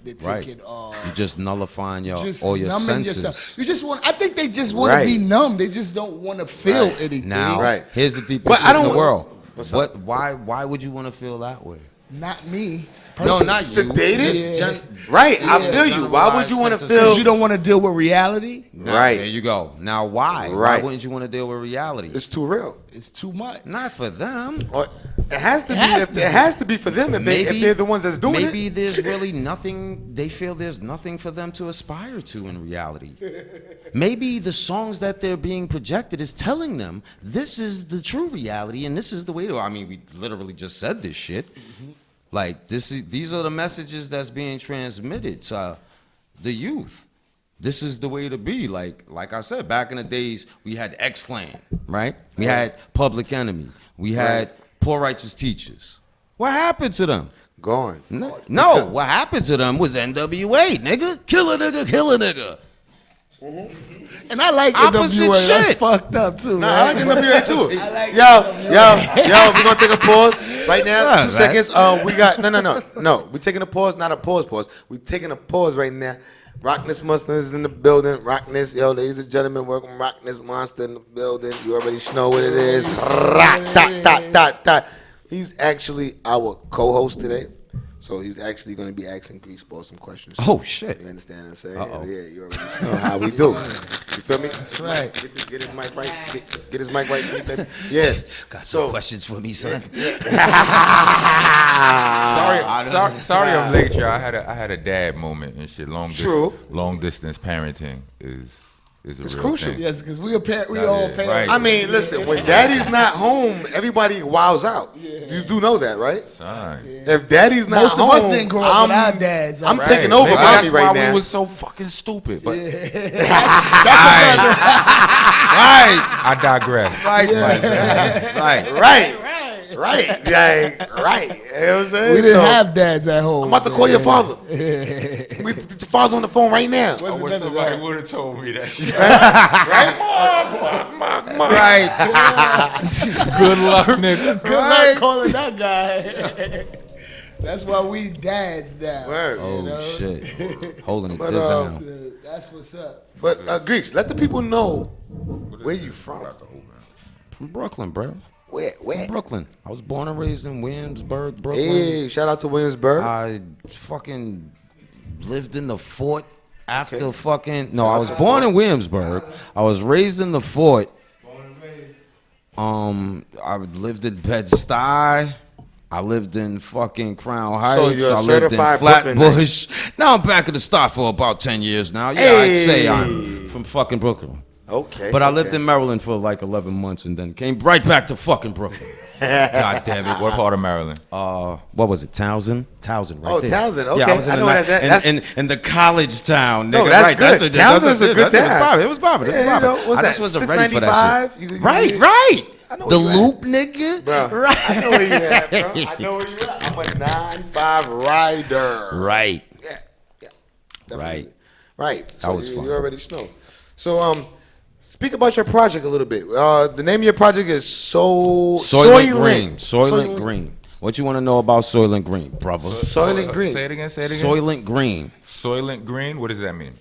they're Right. taking You just nullifying just all your numbing senses. yourself. You just want. I think they just want to Right. be numb. They just don't want to feel anything. Now, Right. here's the deepest But shit I in the don't- world. What's What? up? Why would you want to feel that way? Not me. No, personally. not you. Sedated? Just Right, I Yeah. feel you. Why would you want to Generalized sense of feel? Because you don't want to deal with reality. Now, Right. There you go. Now, why? Why Right. wouldn't you want to deal with reality? It's too real. It's too much. Not for them. Or it has to It be. has If, to it be. has to be for them if they're the ones that's doing maybe it. there's really nothing. They feel there's nothing for them to aspire to in reality. Maybe the songs that they're being projected is telling them this is the true reality and this is the way to. I mean, we literally just said this shit. Like these are the messages that's being transmitted to the youth. This is the way to be. Like I said, back in the days, we had X-Clan, right? We had Public Enemy. We had Poor Righteous Teachers. What happened to them? Gone. No, what happened to them was NWA, nigga. Kill a nigga, kill a nigga. And I like Opposite NWA. That's shit. fucked up too. Nah, I like man. NWA too. I like Yo, we're gonna take a pause right now. Yeah, 2 right. seconds. We got no. We're taking a pause, not a pause. We're taking a pause right now. Rockness Monster is in the building. Rockness, yo, ladies and gentlemen, welcome Rockness Monster in the building. You already know what it is. He's actually our co-host today. So he's actually going to be asking Greaseball some questions. Oh, shit. You understand what I'm saying? Uh-oh. Yeah, you already know how we do. You feel me? That's right. Get his mic right. Get his mic right. Yeah. Got some questions for me, son? Sorry, I'm late, y'all. I had a dad moment and shit. True. Long distance parenting is a It's real crucial. thing. Yes, because we all parents. right. I mean, listen, when daddy's not home, everybody wows out. You do know that, right? Son. If daddy's not Most home, of us didn't grow up with our dads. I'm Right. taking over Maybe mommy that's right why now. we was so fucking stupid. But Right. I digress. Right. Right. Like, right. You know what I'm saying? We didn't So, have dads at home. I'm about to call your father. Get your father on the phone right now. I wish somebody would have told me that. Right. Good luck, nigga. Good luck calling that guy. That's why we dads now. Word. Oh, shit. Holding it But, this uh, down. So that's what's up. But Greeks, let the people know where you from. From Brooklyn, bro. Where? Brooklyn. I was born and raised in Williamsburg, Brooklyn. Hey, shout out to Williamsburg. I fucking lived in the fort after fucking. No, I was born in Williamsburg. I was raised in the fort. I lived in Bed-Stuy. I lived in fucking Crown Heights. you're a I lived in certified Flatbush. Now I'm back at the start for about 10 years now. Yeah, I'd say I'm from fucking Brooklyn. Okay. But I lived in Maryland for like 11 months and then came right back to fucking Brooklyn. God damn it. What part of Maryland? What was it? Townsend, right Oh, there. Townsend, Yeah, I okay. was in I the know ni- what that's- in the college town, nigga. No, that's right. good. Townsend's a good town. It was popping. Yeah, you know, what's I that, just wasn't ready for that 695? shit. You- Right. I know The where you Loop, nigga. Bro, Right. I know where you at, bro. I know where you at. I'm a 9-5 rider. Right. Yeah. Right. Right. That So was fun. you already know. So speak about your project a little bit. The name of your project is Soylent Green. Soylent Green. What you want to know about Soylent Green, brother? Soylent Green. Say it again. Soylent Green. Soylent Green. What does that mean?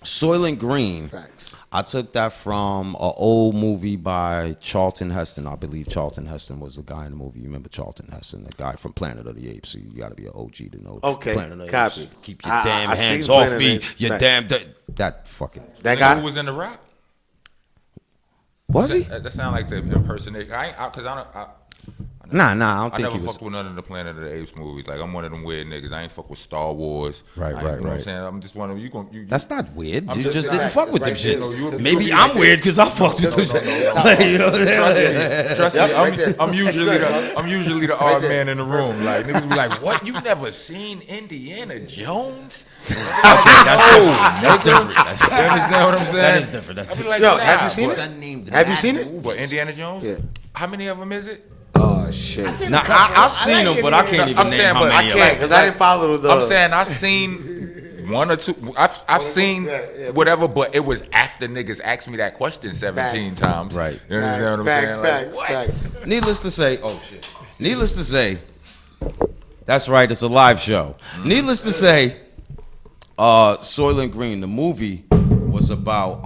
Soylent Green. Facts. I took that from an old movie by Charlton Heston. I believe Charlton Heston was the guy in the movie. You remember Charlton Heston, the guy from Planet of the Apes. So you got to be an OG to know. Okay, Planet of the copy. Apes. Keep your damn I hands seen off Planet of me. the Apes. You Right. damn that fucking. That Nigga guy who was in the rap? Was he? That sound like the impersonation. Cause I don't. Nah. I don't I think never he was. fucked with none of the Planet of the Apes movies. Like I'm one of them weird niggas. I ain't fuck with Star Wars. Right, I ain't- right, You know what I'm right. saying? I'm just one of you. That's not weird. I'm You just- just that's didn't right. fuck with them That's right shits. there. Maybe I'm weird because I fucked with them shits. Like, you know what I'm saying? Trust me, Yep, right there. I'm usually the odd there. man in the room. Like niggas be like, "What? You never seen Indiana Jones?" That's different. That's You understand what I'm saying? That is different. That's I be like, Yo, nah, have you seen but- it? Son named Have you Mad seen it? Movies. What, Indiana Jones? Yeah. How many of them is it? Oh shit. Nah, I've seen them, but I can't even I'm name saying, how but many I of can't them. because I didn't follow the. I'm saying I seen one or two. I've seen yeah. whatever, but it was after niggas asked me that question 17 Facts. times. Right. You understand what I'm Facts, saying? facts, Like, facts. Needless to say, oh shit. Needless to say, that's right. It's a live show. Needless to say, Soylent Green, the movie, was about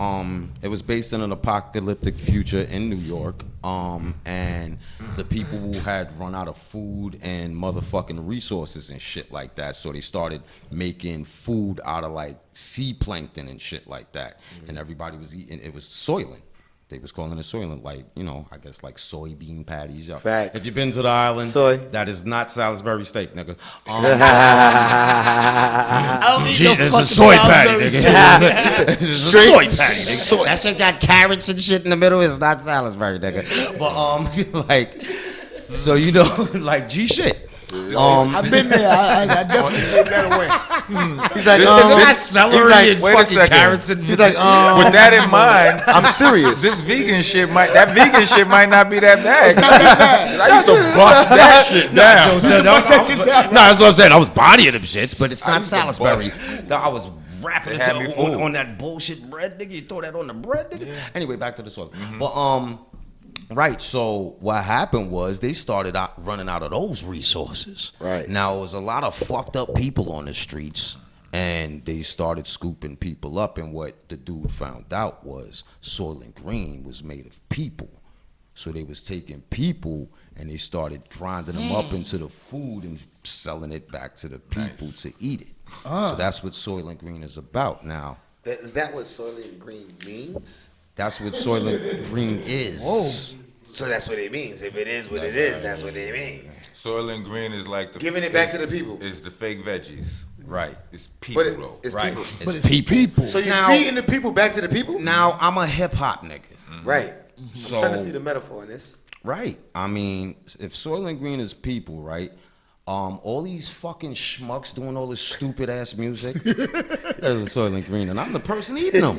it was based in an apocalyptic future in New York, and the people who had run out of food and motherfucking resources and shit like that, so they started making food out of like sea plankton and shit like that, and everybody was eating. It was Soylent. They was calling it Soylent, like, you know, I guess like soybean patties. Yo. Facts. If you've been to the island, Soy. that is not Salisbury steak, nigga. It's a soy patty, nigga. It's a soy patty, nigga. That shit got carrots and shit in the middle. It's not Salisbury, nigga. But like, so you know, like G shit. I've been there. I definitely gave that away. He's like, Not celery and wait a fucking second. carrots and he's like, With that in mind, I'm serious. this vegan shit might not be that bad. It's not that bad. I used to bust that shit down. that's what I'm saying. I was bodying them shits, but it's not used to Salisbury. I was wrapping It it had me fooled. on that bullshit bread, nigga. You throw that on the bread, nigga. Anyway, back to the soil. But right. So what happened was they started running out of those resources. Right. Now it was a lot of fucked up people on the streets, and they started scooping people up. And what the dude found out was Soylent Green was made of people. So they was taking people and they started grinding them up into the food and selling it back to the people to eat it. So that's what Soylent Green is about. Now, Is that what Soylent Green means? that's what Soylent Green is. So that's what it means. If it is what it is, that's what it means. Soylent Green is like the Giving it back to the people. Is the fake veggies. Right. It's people But though. it's Right. people. But it's people. So you're Now- feeding the people back to the people? Now, I'm a hip hop nigga. Right. So, I'm trying to see the metaphor in this. right. I mean, if Soylent Green is people, right? All these fucking schmucks doing all this stupid ass music. There's a Soylent Green, and I'm the person eating them.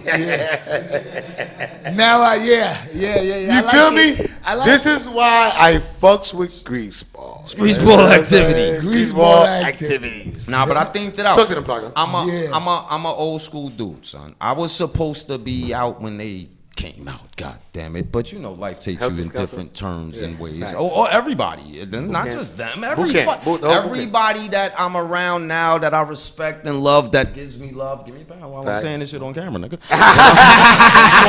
Now, yeah. You I like feel it. me? I like This it. is why I fucks with greaseball. Greaseball activities. Greaseball Greaseball activities. Nah, but I think that Talk to them, Plaga. I'm a old school dude, son. I was supposed to be out when they came out, god damn it. But you know, life takes Helter you in Skelter. different terms and ways. facts. Oh, everybody. Not camp. just them. Boot camp. Boot camp. Everybody that I'm around now that I respect and love, that gives me love. Give me a pound while I'm Facts. saying this shit on camera, nigga. It's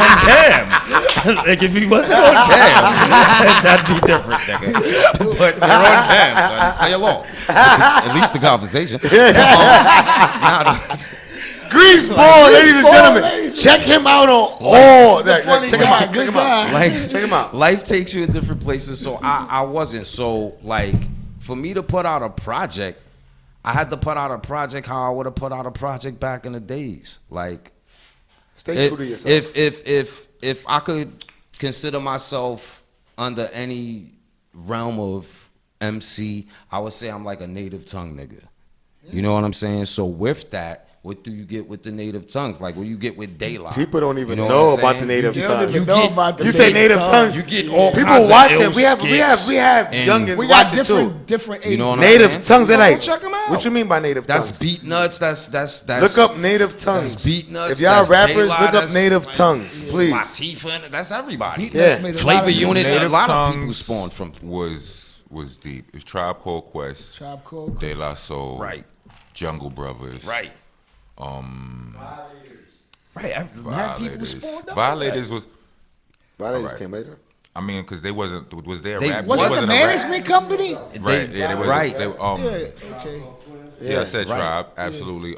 on cam. Like if he wasn't on cam, that'd be different, nigga. But they're on cam, son. Play along. At least the conversation. Greaseball, ladies and gentlemen. Check him out on all that. funny Check him guy, out. good Check him out. guy. Check him out. Life takes you in different places, so I wasn't. So, like, for me to put out a project, I had to put out a project how I would have put out a project back in the days. Like, Stay true to yourself. if I could consider myself under any realm of MC, I would say I'm like a native tongue nigga. You know what I'm saying? So with that, what do you get with the native tongues? Like, what do you get with daylight? People don't even You know what I'm about saying? the native You get- tongues. you know get- about the You say native tongues. tongues. You get all People kinds watch of it. We have skits, youngins We got watching too. different ages. You know what I'm Native saying? tongues. They're Go like, check 'em out. what you mean by native That's tongues? beat nuts. That's Look up native tongues. That's beat nuts. If y'all that's rappers, daylight, look up that's, native like, tongues, please. Latifah, that's everybody. Beat nuts Yeah. made a lot Flavor of Unit. Native A lot of tongues people spawned from. was deep. It's Tribe Called Quest, Tribe Called De Quest. La Soul, Right. Jungle Brothers, Right. Right. Had people Violators. spawned up. Violators was. Violators Alright. came later. I mean, because they wasn't. Was there a They rap? Was there it a wasn't rap- management company? Right. Yeah. They was. Right. They, Yeah, okay. Yeah, I said Right. Tribe. Absolutely.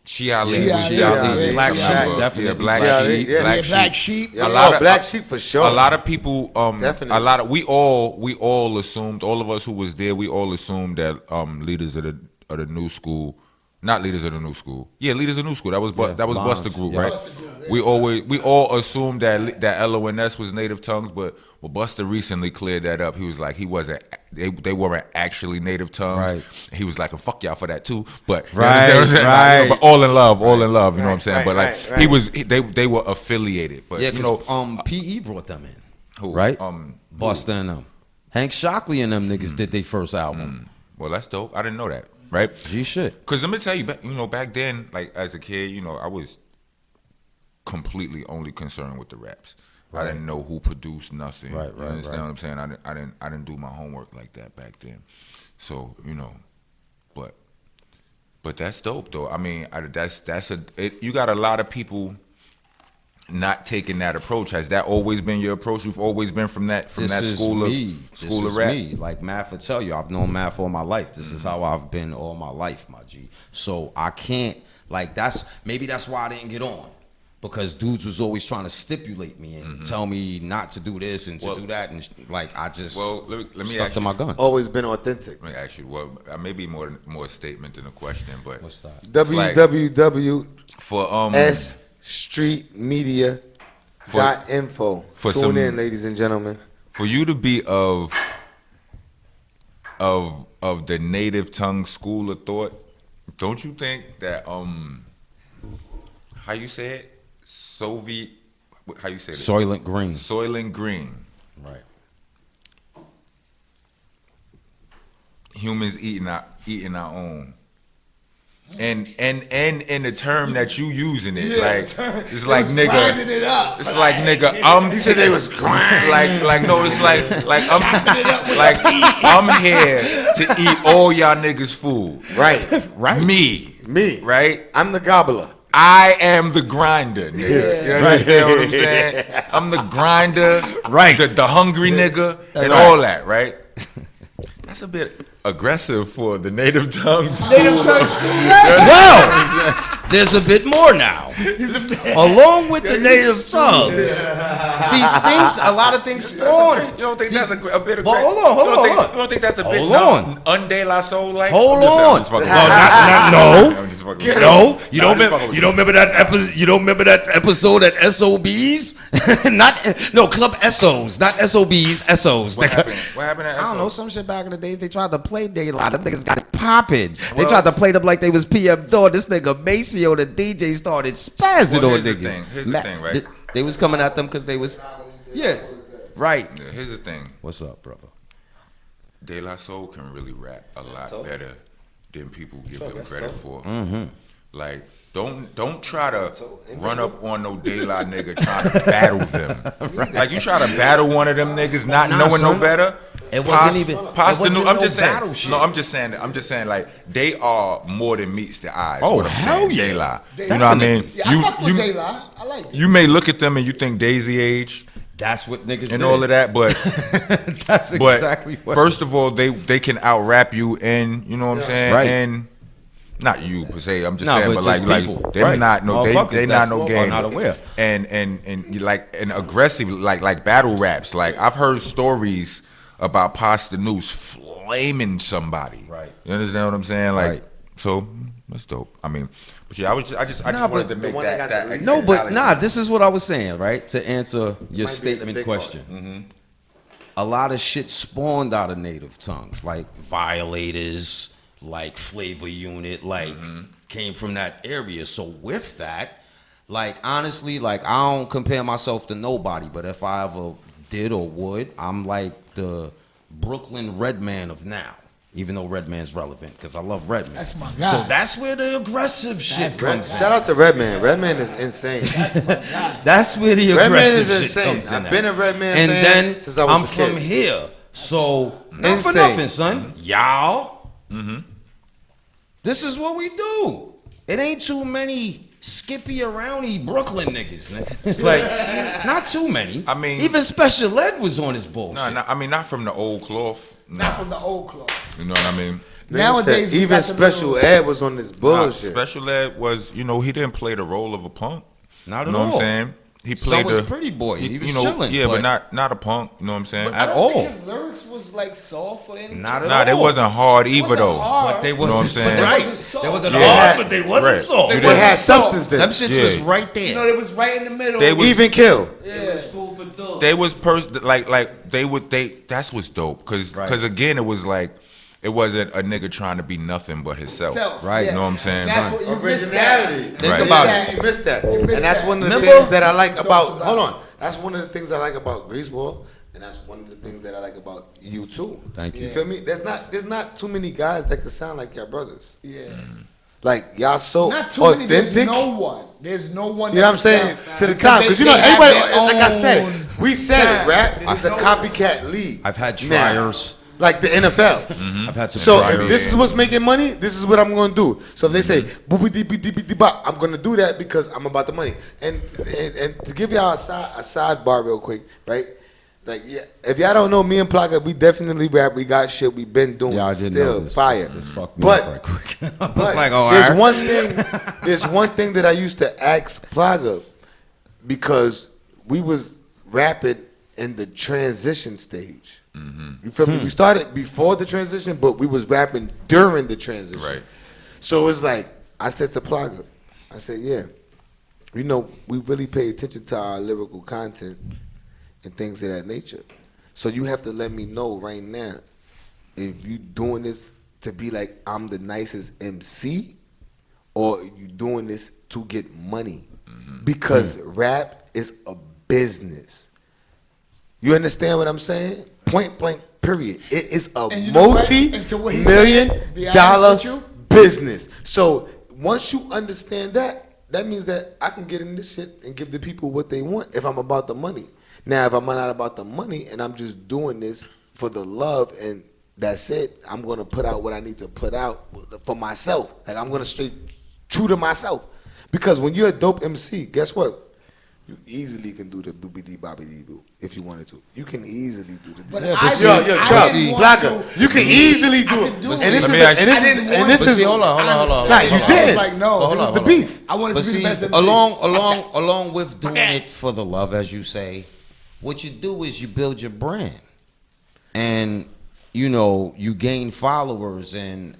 Chi Ali. Yeah, Black Chi Sheep, Ali. definitely. Yeah, Black Chi Ali, Sheep. yeah. Black Yeah, Sheep. Black Sheep. Yeah, A lot of- Black Sheep for sure. A lot of people, Definitely. a lot of we all assumed, all of us who was there, we all assumed that leaders of the new school, not leaders of the new school, leaders of the new school. That was Lons, Busta Group, yeah. right? We all assumed that LONS was native tongues, but Busta recently cleared that up. He was like, he wasn't. They weren't actually native tongues. Right. He was like, fuck y'all for that too. But you Right, understand what I'm saying? right. Like, but all in love. You know what I'm saying? right, But like right, he right. was, they were affiliated. But Yeah, you know, because PE brought them in. who? Right? Who? Busta and them. Hank Shockley and them niggas did their first album. Well, that's dope. I didn't know that. Right? G shit. Because let me tell you, back then, like as a kid, I was completely only concerned with the raps. I didn't know who produced nothing. Right, You right, understand right. what I'm saying? I didn't do my homework like that back then. So but that's dope though. I mean, you got a lot of people not taking that approach. Has that always been your approach? You've always been from that school of rap. Me. Like Math will tell you, I've known Math all my life. This is how I've been all my life, my G. So I can't maybe that's why I didn't get on. Because dudes was always trying to stipulate me and tell me not to do this and to do that, and I just let me stuck ask to you, my gun. Always been authentic. Let me ask you. Well, maybe more a statement than a question, but What's that? www.S for Street Media.info. for Tune some- in, ladies and gentlemen. for you to be of the native tongue school of thought, don't you think that how you say it? Soviet, how you say it? Soylent Green. Soylent Green. Right. Humans eating our own. And in the term that you using it, it's like nigga. Grinding it up. It's like nigga. He said they was grinding. No. It's I'm here to eat all y'all niggas' food. Right. Me. Right. I'm the gobbler. I am the grinder, nigga. You understand what I'm saying? I'm the grinder, Right. The hungry nigga, and all that, right? That's a bit aggressive for the native tongue school. Native tongue school rap. Well, there's a bit more now. Along with the native tongues. See, a lot of things spawn. You don't think that's a bit aggressive? But hold on. You don't think that's a bit Hold un De La Soul like? Hold I'm just on. fucking Well, with you. I'm just fucking with you. No, you Nah, don't I'm just remember. fucking with You don't remember that episode. You don't remember that episode at SOBs? Club SOs, not SOBs. SOs. What happened? What happened at I don't know, SO? some shit back in the days. They tried to play Daylight. Them niggas got it popping. They tried to play them like they was PM Dawn. This nigga Maceo, the DJ, started spazzing Well, on here's the niggas. thing. Here's the thing, right? They was coming at them because they was, right. Yeah, here's the thing. What's up, brother? De La Soul can really rap a lot better than people give him credit for. Like, don't try to run up on no De La nigga trying to battle them. Like, you try to battle one of them niggas not knowing son. no better. It wasn't even. Past the it new. wasn't I'm no just saying. battle shit. No, I'm just saying. Like, they are more than meets the eyes. Oh, what I'm hell saying. yeah. De La. You know what I mean? Yeah, I fuck with De La. I like it. You may look at them and you think Daisy age That's what niggas and did. all of that, but That's but exactly what. first of all, they can out rap you, and you know what I'm saying, Right. and not you per se. I'm just Nah, saying, but but just like people. they're Right. not no Motherfuckers they that's not no game. not aware. And you like and aggressive like battle raps. Like I've heard stories about Pasta Noose flaming somebody. Right. You understand what I'm saying? Like Right. so that's dope. I mean, but yeah, I just Nah, wanted but to the make one that got that. the least No, but acknowledgement. this is what I was saying, right? To answer your Might be the statement big question. A lot of shit spawned out of native tongues, like Violators, like Flavor Unit, like came from that area. So with that, like honestly, like I don't compare myself to nobody, but if I ever did or would, I'm like the Brooklyn Redman of now. Even though Redman's relevant, because I love Redman. That's my guy. So that's where the aggressive shit comes in. Shout out to Redman. Redman is insane. That's where the Redman aggressive is shit insane. comes in. I've at. been a Redman and fan then since I was I'm a kid. from here, so not for Insane. nothing, son. Y'all, this is what we do. It ain't too many skippy aroundy Brooklyn niggas, nigga. Like, not too many. I mean- even Special Ed was on his bullshit. I mean, not from the old cloth. Not from the old club. You know what I mean? Nowadays, we even got the Special little- Ed was on this bullshit. Special Ed was, he didn't play the role of a punk. Not at You know all. what I'm saying? He So played was the Pretty Boy. He was you know, chilling, yeah, but but not a punk. You know what I'm saying? I at don't all. think his lyrics was like soft or anything. Not at Nah, they all. wasn't hard either wasn't though. hard. But they know what I'm wasn't saying? right. They wasn't soft. They wasn't Yeah. hard, but they wasn't Right. soft. They They wasn't had soft. substance then. Them shits Yeah. was right there. You know, it was right in the middle. They was- Even kill. yeah. They was that's what's dope because Right. again it was like it wasn't a nigga trying to be nothing but himself. Self, Right. You know what I'm saying? That's what you missed that. Originality. Think Right. about Yeah. it. You missed that. missed And that's that. one of the Remember- things that I like about, hold on. That's one of the things I like about Greaseball. And that's one of the things that I like about you too. Thank you. You feel me? There's not too many guys that can sound like your brothers. Yeah. Like y'all so Not too many. There's authentic. no one. There's no one. You know what I'm saying? To the time, because you know everybody. Like I said, we said rap is a copycat league. I've had now. triers. Like the NFL. I've had some So triers. if this is what's making money, this is what I'm gonna do. So if they say boopy dee dee dee dee bop, I'm gonna do that because I'm about the money. And to give y'all a sidebar real quick, right? Like yeah, if y'all don't know me and Plaga, we definitely rap. We got shit. We been doing. Yeah, I didn't still know this. fire. This fucked me up right quick. I was But like, oh, there's alright. one thing. There's one thing that I used to ask Plaga because we was rapping in the transition stage. You feel me? We started before the transition, but we was rapping during the transition. Right. So it's like I said to Plaga, I said, yeah, you know, we really pay attention to our lyrical content and things of that nature. So you have to let me know right now if you doing this to be like I'm the nicest MC or you doing this to get money. Because rap is a business. You understand what I'm saying? Point blank, period. It is a And you know what? And to what he said, be honest multi-million-dollar with you, business. So once you understand that, that means that I can get in this shit and give the people what they want if I'm about the money. Now, if I'm not about the money and I'm just doing this for the love and that's it, I'm going to put out what I need to put out for myself. Like, I'm going to stay true to myself. Because when you're a dope MC, guess what? You easily can do the boopity boppity boo if you wanted to. You can easily do the. But Yeah, I but didn't- yo, I Chuck, didn't want Blacker, to- you can easily do I it. could do And it. this Let is me the- ask and you- this I is didn't and want this to. But is see, hold on. Nah, you I did. was like, no, This hold is on, the hold on. beef. I wanted But to be see, the best MC. along with doing it for the love, as you say, what you do is you build your brand, and you know you gain followers, and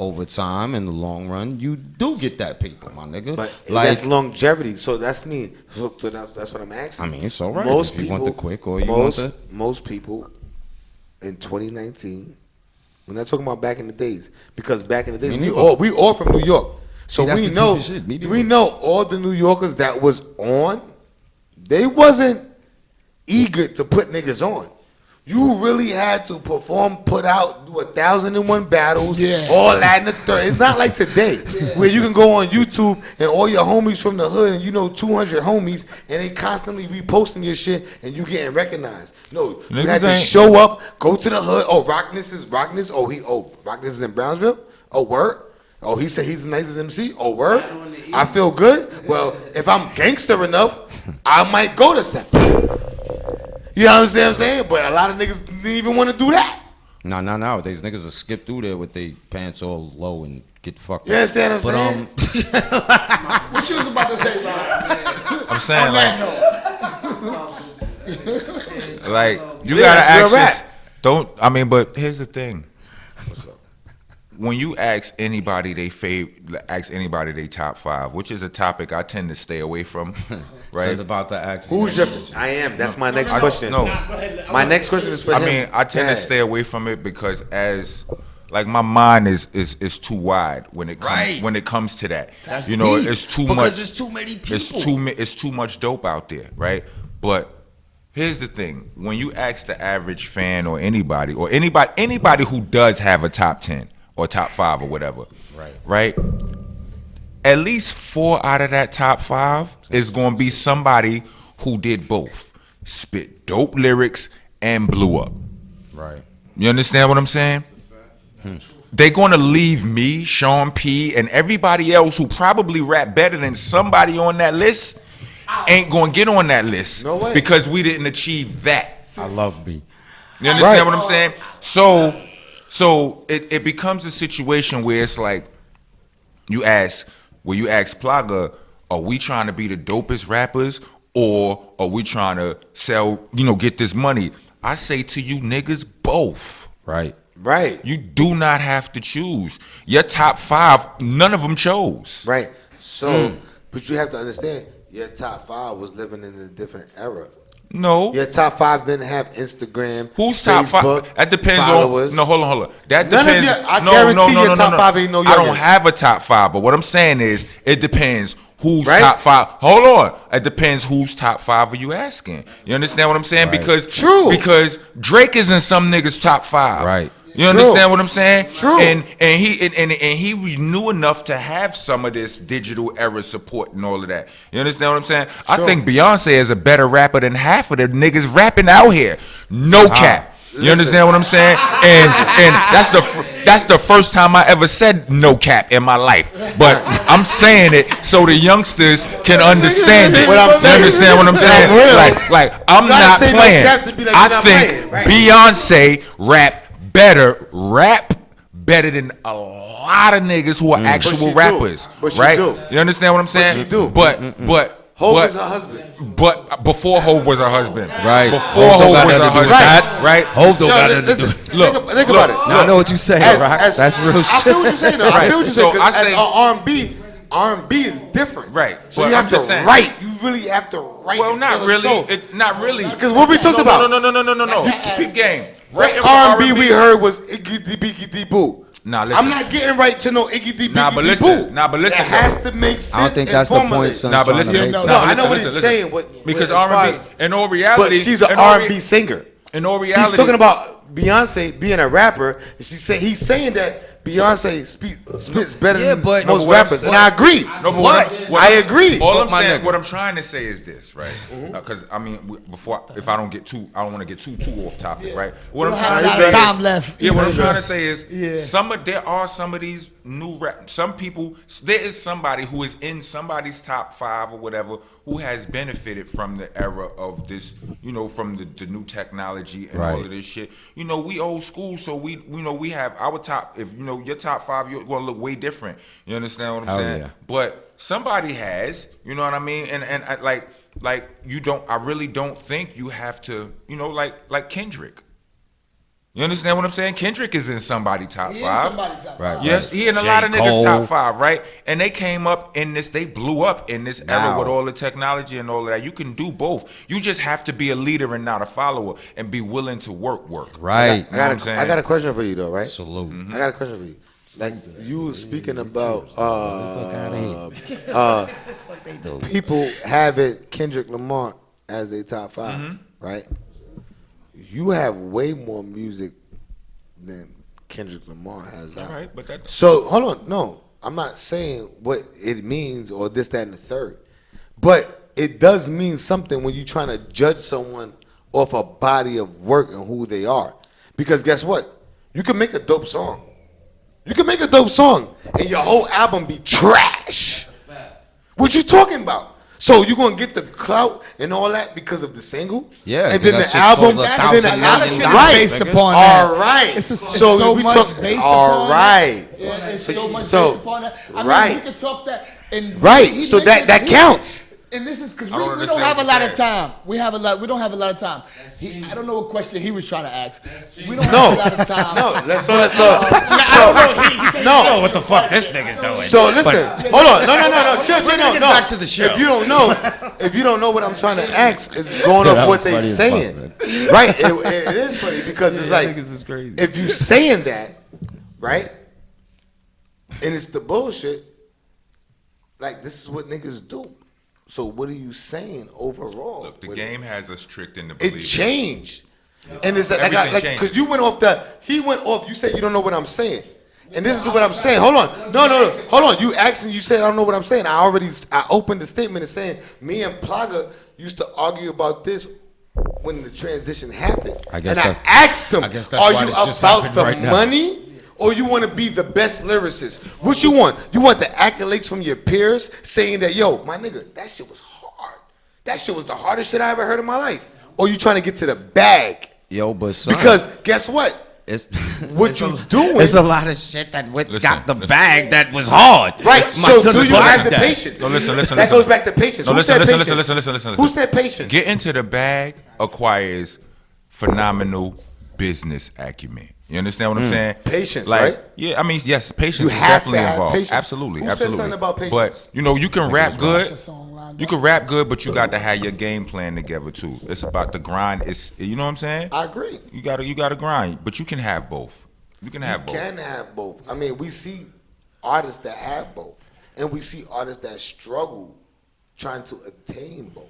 over time, in the long run, you do get that paper, my nigga. But like, that's longevity. So that's me. So that's what I'm asking. I mean, it's all right if you want the quick or you want the- most people in 2019. We're not talking about back in the days because back in the days Me we all from New York. So See, that's we the know type of shit. Me neither. we know all the New Yorkers that was on. They wasn't eager to put niggas on. You really had to perform, put out, do 1,001 battles, Yeah. all that in the third. It's not like today, where you can go on YouTube and all your homies from the hood, and you know 200 homies, and they constantly reposting your shit, and you getting recognized. No, you Niggas had to ain't- show up, go to the hood. Oh, Rockness is. Rockness is in Brownsville. Oh, word. Oh, he said he's the nicest MC. Oh, word. I feel good. Well, if I'm gangster enough, I might go to Sephora. You understand what I'm saying? But a lot of niggas didn't even want to do that. nowadays niggas will skip through there with their pants all low and get the fuck. You understand what I'm But saying? What you was about to say, Ron? I'm saying On like, that like you Yeah, gotta it's real ask rap. this. Don't I mean? But here's the thing. When you ask anybody ask anybody they top 5, which is a topic I tend to stay away from, right? Said about the act. Who's your? I am. That's my next I- question. no. My next question is for I him. mean, I tend Yeah. to stay away from it because as like my mind is too wide when it comes Right. when it comes to that. That's you know, deep, it's too because much. there's too many people. It's too much dope out there, right? But here's the thing: when you ask the average fan or anybody who does have a top 10 or top 5 or whatever, right? At least 4 out of that top 5 is going to be somebody who did both, spit dope lyrics and blew up. Right. You understand what I'm saying? They're going to leave me, Sean P, and everybody else who probably rap better than somebody on that list ain't going to get on that list. No way. Because we didn't achieve that. I love B. You understand what I'm saying? So it becomes a situation where it's like you ask Plaga, are we trying to be the dopest rappers or are we trying to sell, get this money? I say to you niggas, both. Right. Right. You do not have to choose. Your top 5, none of them chose. Right. So, but you have to understand, your top 5 was living in a different era. No. Your top 5 didn't have Instagram. Who's top Facebook, 5? That depends followers. on. No, hold on. That None of depends. your- I guarantee your top 5 ain't no I don't youngins. have a top 5, but what I'm saying is, it depends who's Right? top 5. Hold on. It depends whose top 5 are you asking. You understand what I'm saying? Right. Because Drake is in some niggas' top 5. Right. You understand what I'm saying? True. And he was new enough to have some of this digital era support and all of that. You understand what I'm saying? I think Beyonce is a better rapper than half of the niggas rapping out here. No cap. You understand what I'm saying? And that's the first time I ever said no cap in my life. But I'm saying it so the youngsters can understand it. What I'm You saying- understand what I'm saying? real. Like I'm You gotta not say no playing. cap to be like I you're not think playing. Right. Beyonce rap better than a lot of niggas who are actual she do. rappers. But she right? do. You understand what I'm saying? she do. But Hov is her husband. But before Hov was her husband. Right. Before Hov Hov don't got was her nothing to do with husband. that. Right. Hov don't got nothing to do Listen, with Look, think about it. Now I know what you saying, Rock. That's real I shit. feel what you're saying. Though. I Right. feel what you're So saying. I Because say- as R&B is different. Right. So But you I'm have to just saying- write. You really have to write. Well, not to really. show. Not really. Because what we talked about. No. Keep game. What Right. R&B we heard was Iggy Dee Boo. Nah, listen. I'm not getting right to no Iggy Dee Nah, but Boo. listen. Nah, but listen, It has to make sense. I don't think and that's the point, formulate. son. Nah, but trying to listen. make. No, No, I know listen, what he's listen. saying. Because as far R&B, as- in all reality, But she's an in all R&B singer. In all reality, He's talking about Beyonce being a rapper. He's saying that Beyonce spits better Yeah, than but- most what I'm rappers, saying- and I agree. No, but I agree. All I'm my saying, nigga. what I'm trying to say is this, right? Because I mean, if I don't want to get too off topic, right? What We I'm don't have trying a to lot say of time is, left. Yeah, what I'm either. trying to say is, Yeah. there are some of these new rap. Some people, there is somebody who is in somebody's top 5 or whatever who has benefited from the era of this, from the new technology and all Right. of this shit. We old school, so we have our top. If your top 5, you're gonna look way different. You understand what I'm Hell saying? yeah. But somebody has, you know what I mean? And I, like you don't. I really don't think you have to. Like Kendrick. You understand what I'm saying? Kendrick is in somebody's top He is 5. somebody's top Right. five. Yes, he in a J. lot of niggas' Cole. top 5, right? And they came up in this, they blew up in this era Now. with all the technology and all of that. You can do both. You just have to be a leader and not a follower and be willing to work. Right. You know what I'm saying? I got a question for you though, right? Salute. Mm-hmm. I got a question for you. Like you speaking about people having Kendrick Lamar as their top 5, Mm-hmm. right? You have way more music than Kendrick Lamar has. All out. right, but that. So hold on, no, I'm not saying what it means or this, that, and the third, but it does mean something when you're trying to judge someone off a body of work and who they are. Because guess what? You can make a dope song. You can make a dope song and your whole album be trash. What you talking about? So you gonna get the clout and all that because of the single? Yeah, and then that the shit album, sold and 1,000 then the A lot of album, shit is right? based upon that. All right. It's so we much talk- based all upon right. that. Yeah, it's so much So, based upon that. I right. mean, we could talk that. And Right. he So mentioned- that counts. And this is because I don't we don't understand have a what lot you're of saying. time. We don't have a lot of time. I don't know what question he was trying to ask. We don't No. have a lot of time. No, let's so No, what the fuck this nigga's doing? So listen, hold on, no, chill, We're gonna no, get no. back to the show. If you don't know what I'm trying to ask, it's going Yeah, off that what was they funny as saying, fuck, right? It is funny because it's like niggas is crazy. if you saying that, right? And it's the bullshit. Like, this is what niggas do. So what are you saying overall? Look, the game has us tricked into It believing. changed. And it's like, Everything because changed. you went off he went off, you said you don't know what I'm saying. And this is what I'm saying. Hold on. No. Hold on. You asking, you said I don't know what I'm saying. I opened the statement and saying, me and Plaga used to argue about this when the transition happened. I guess and that's- I asked him, I guess that's are why you this just about happened the right now. money? Or you want to be the best lyricist? What you want? You want the accolades from your peers saying that, yo, my nigga, that shit was hard. That shit was the hardest shit I ever heard in my life. Or you trying to get to the bag? Yo, but son, Because guess what? it's What it's you doing? It's a lot of shit that got the listen. bag that was hard. Right. My So son do is you have like the that. patience? No, listen. That goes back to patience. No, Who listen, said listen, patience? listen. Who said patience? Getting to the bag acquires phenomenal business acumen. You understand what I'm saying? Patience, like, right? Yeah, I mean, yes, patience You is have to definitely have involved. patience. Absolutely, Who said absolutely. something about patience? But you know, you can rap good. That song lined You up. can rap good, but you got to have your game plan together too. It's about the grind. It's, you know what I'm saying? I agree. You gotta grind, but you can have both. You can have both. Can have both. I mean, we see artists that have both, and we see artists that struggle trying to attain both.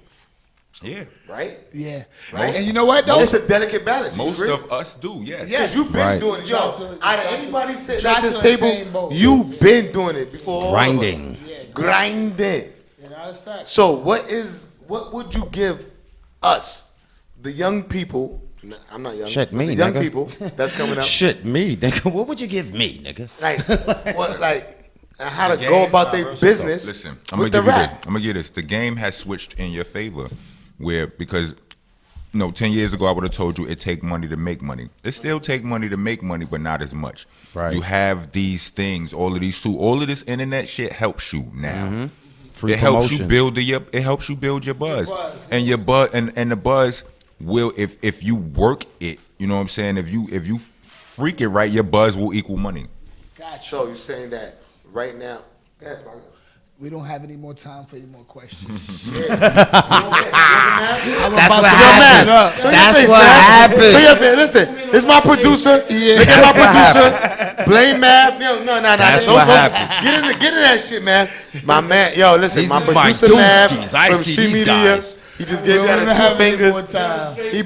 Yeah. Right? Yeah. Right. And you know what though? It's a delicate balance. You Most agree? of us do. Yes. Yes, you've been Right. doing it. Yo, Try out to- of try to- anybody sitting try at this to table, attain both. you've been doing it before. all of us. Grinding. Grinding. Yeah, that's facts. So what would you give us, the young people? I'm not young. Shit, but me, the young nigga. people that's coming up. Shit, me, nigga. What would you give me, nigga? And how to The go game- about their business. Listen, I'm with gonna the give you this. rap. I'm gonna give you this. The game has switched in your favor, because 10 years ago I would have told you it take money to make money. It still take money to make money, but not as much. Right. You have these things, all of these all of this internet shit helps you now. Free It helps promotion. you build your buzz, and your buzz and the buzz will if you work it. You know what I'm saying? If you freak it right, your buzz will equal money. Gotcha. So you're saying that right now? Go ahead, Parker. We don't have any more time for any more questions. That's what Yo, happened. man, show your That's face, what man. happened. Show your face. Listen, this is my producer. Look at my producer. Blame Mav. No. That's Don't what go- happened. Get in that shit, man. My man. Yo, listen, These my is my producer Mav dooskies. I from see Street these Media. guys. He just gave We you don't the have two any more fingers. time. He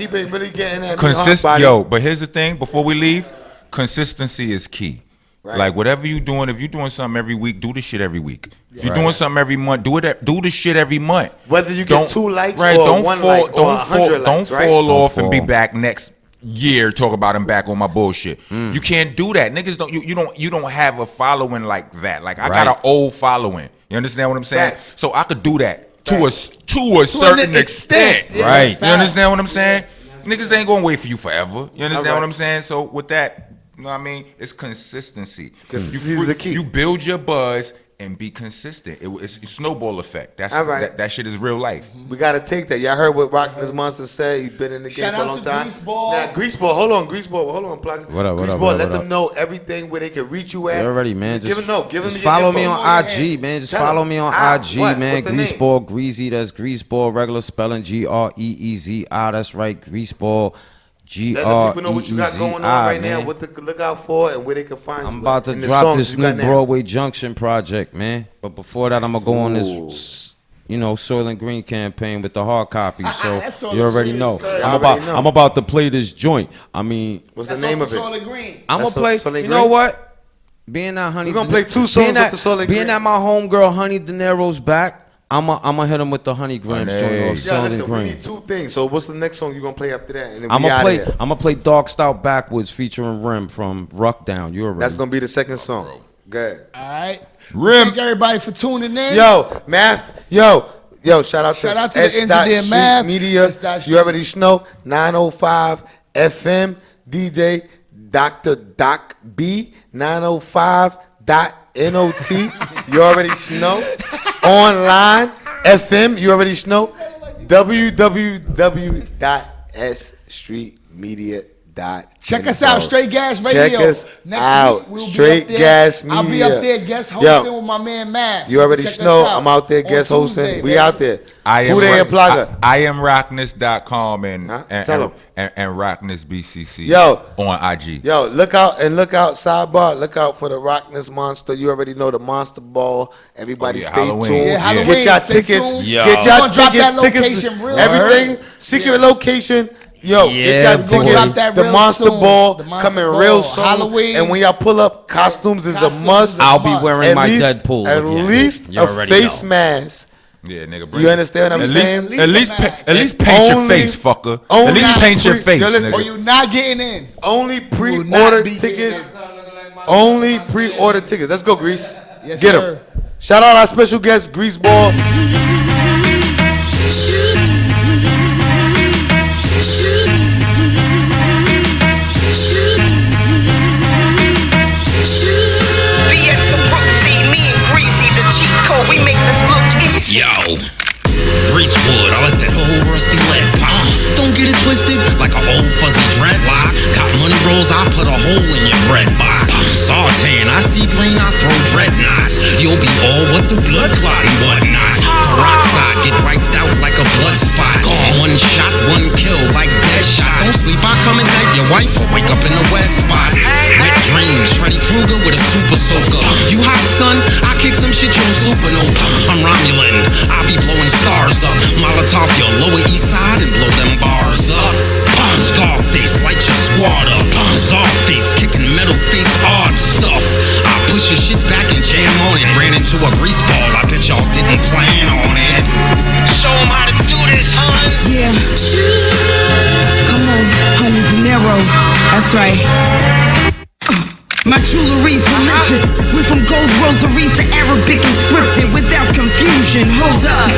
been really getting that. But here's the thing. Before we leave, consistency is key. Right. Like whatever you doing, if you're doing something every week, do the shit every week. If you're doing something every month, do the shit every month. Whether you get 2 likes or don't 1 fall, like or don't 100 fall, likes, don't right? fall Don't off and be fall. back next year talk about I'm back on my bullshit. You can't do that. Niggas don't you don't have a following like that. Like I got Right. an old following. You understand what I'm saying? Facts. So I could do that to a certain extent. Yeah, Right. You understand what I'm saying? Niggas ain't gonna wait for you forever. You understand Alright. what I'm saying? So with that, you know what I mean? It's consistency. Consistency is the key. You build your buzz and be consistent. It's a snowball effect. That's Alright. that shit is real life. We gotta take that. Y'all heard what Rock this Monster said. He's been in the game Shout for a out long to time. Greaseball. Now, Greaseball, hold on, plug. What up, what up, Greaseball, what up, let what them up? know everything where they can reach you at. You already, man. Give them Just your follow me info. on IG, man. Just Tell follow them. me on How? IG, What? man. What's the name? Greaseball, Greasy. That's Greaseball, regular spelling, Greezi. That's right, Greaseball, Let the people know what you got going on right now, man. what to look out for, and where they can find I'm you. about to And the drop songs this you new got now. Broadway Junction project, man. But before that, I'm gonna go on this, Soil and Green campaign with the hard copy. So That's all you the already shit know. is crazy. I'm about to play this joint. I mean, What's That's the name off of the it? Solid Green. I'm That's gonna play. Soil and You know Green? what? Being that Honey, We're gonna play 2 songs off the Soil and being Green. that my homegirl Honey De Niro's back, I'ma hit him with the Honey Grams Honey. joint Yeah, off Yeah, Soil and listen, we Green. need 2 things. So what's the next song you gonna play after that? And then I'm we gonna outta play. here. I'm gonna play Dark Stout Backwards featuring Rim from Ruck Down. You already. That's gonna be the second song. Go ahead. All right. Rim. Thank everybody for tuning in. Yo, Math, shout out to the engineer, S.STREET Mav. Media. S.STREET. You already know 905 FM DJ Dr. Doc B 905.NOT. You already know. Online FM. You already know. www.sstreetmedia.com. Check us out, Straight Gas Radio. Check us Next out, week, we'll Straight be up there. Gas I'll be Media. up there guest hosting with my man Math. You already Check us know out I'm out there on guest hosting. Tuesday, We baby. out there. I am POODAY and Plaga. I am rockness.com and Tell 'em. and Rockness BCC Yo. on IG. Yo, look out sidebar. Look out for the Rockness Monster. You already know the Monster Ball. Everybody yeah, stay Halloween. tuned. Yeah, Halloween. Get y'all Stay tickets. tuned. Yo. Get We're y'all gonna drop tickets. that Tickets. location real Everything. soon. Secret location. Yo, Yeah, get y'all boy. tickets. Drop that The real Monster soon. Ball The Monster coming Ball. real soon. Halloween. And when y'all pull up, costumes is a Costumes must. is a I'll be must. wearing my Deadpool. At again. least You a already face know. mask. Yeah, nigga. Bring You it. understand what I'm saying? At least paint your Only- face, fucker. only At least paint your pre- face, Yo, listen. Or nigga. you not getting in. Only will not pre-order be tickets. getting Only pre-order tickets. Let's go, Grease. Yes, Get sir. them. Shout out our special guest, Greaseball. BX the Brooksy, me and Greasy, the cheat code, we make this look easy. Yo, greasewood, I like that whole rusty lead pop. Don't get it twisted like an old fuzzy dreadlock. Got money rolls, I put a hole in your bread box. Sauteing, I see green, I throw dreadnoughts. You'll be all with the blood clot and whatnot. Peroxide, get wiped out like a blood spot. Gone, one shot, one kill like dead shot. Don't sleep, I come and night your wife or wake up in the wet spot. Wet dreams, Freddy Krueger with a super soaker. You hot, son? I kick some shit, you're supernova. I'm Romulan, I be blowing stars up. Molotov your lower east side and blow them bars up. Scarface, light your squad up. Czarface, kicking metal face, odd stuff. I push your shit back and jam on it. Ran into a grease ball, I bet y'all didn't plan on it. Show 'em how to do this, hun. Yeah. Come on, honey De Niro. That's right. My jewelry's religious. We're from gold rosaries to Arabic and scripted without confusion. Hold up.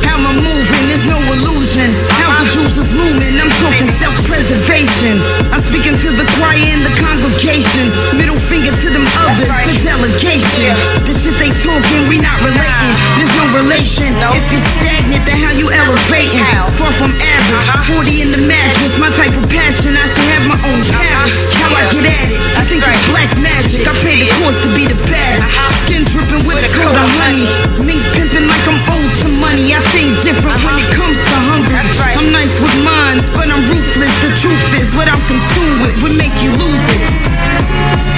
How I'm moving, there's no illusion. How the juice is looming, I'm talking self-preservation. I'm speaking to the choir and the congregation. Middle finger to them others, the delegation. The shit they talking, we not relating. There's no relation. If you're stagnant, then how you elevating? Far from average, 40 in the mattress. My type of passion, I should have my own parish. How I get at it, I think it's black magic. I pay the cost to be the baddest. Skin dripping with a coat of honey. Mink pimping like I'm owed some money. I think different when it comes to hungry. I'm nice with minds, but I'm ruthless. The truth is, what I'm consumed with would make you lose it.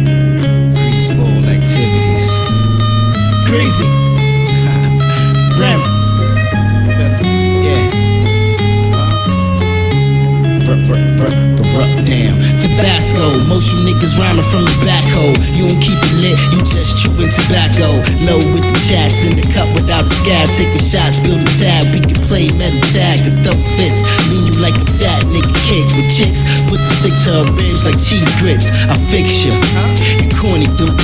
Greaseball activities. Crazy. Rem. Yeah. Damn. Tabasco. Most you niggas rhyming from the backhoe. You don't keep it lit, you just chewing tobacco. Low with the chats in the cup without a scab. Taking shots, build a tab. We can play metal tag, a dope fist. Mean you like a fat nigga kicks with chicks. Put the stick to her ribs like cheese grits. I fix ya. You corny dude.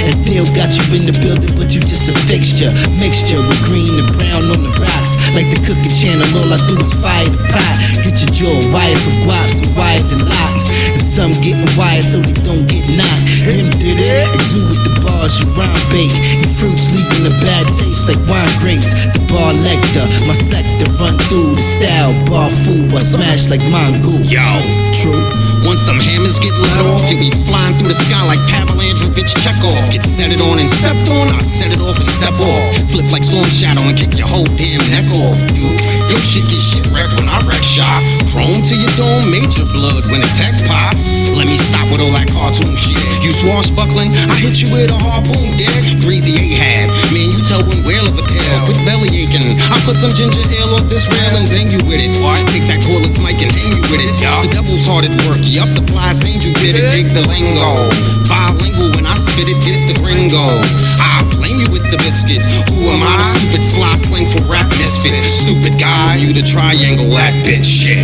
That deal got you in the building, but you just a fixture. Mixture with green and brown on the rocks. Like the cooking channel, all I do is fire the pot. Get your jaw wired for guaps and wired and locked. And some getting wired so they don't get knocked. Him did it, exude with the bars, you rhyme bait. Your fruits leaving a bad taste like wine grapes. The bar lector, my sector run through the style. Bar food, I smash like Mongoose. Yo, True. once them hammers get let off, you'll be flying through the sky like Pavel Androvich Chekhov. Get set it on and stepped on, I set it off and step off. Flip like Storm Shadow and kick your whole damn neck off, dude. Yo, shit get shit wrecked when I wreck shop. Chrome to your dome, major blood when a tech pop. Let me stop with all that cartoon shit. You swashbuckling, I hit you with a harpoon, dick. Greasy Ahab, man, you tell one whale of a tail. Quit belly aching. I put some ginger ale off this rail and bang you with it. Take that cordless mic and hang you with it. The devil's hard at work, yup, the flyest angel did it. Dig the lingo. Bilingual when I spit it, get it the gringo. I flame you with the biscuit. Who am I, the stupid fly slang for rap misfit? Stupid guy, you the triangle, that bitch shit.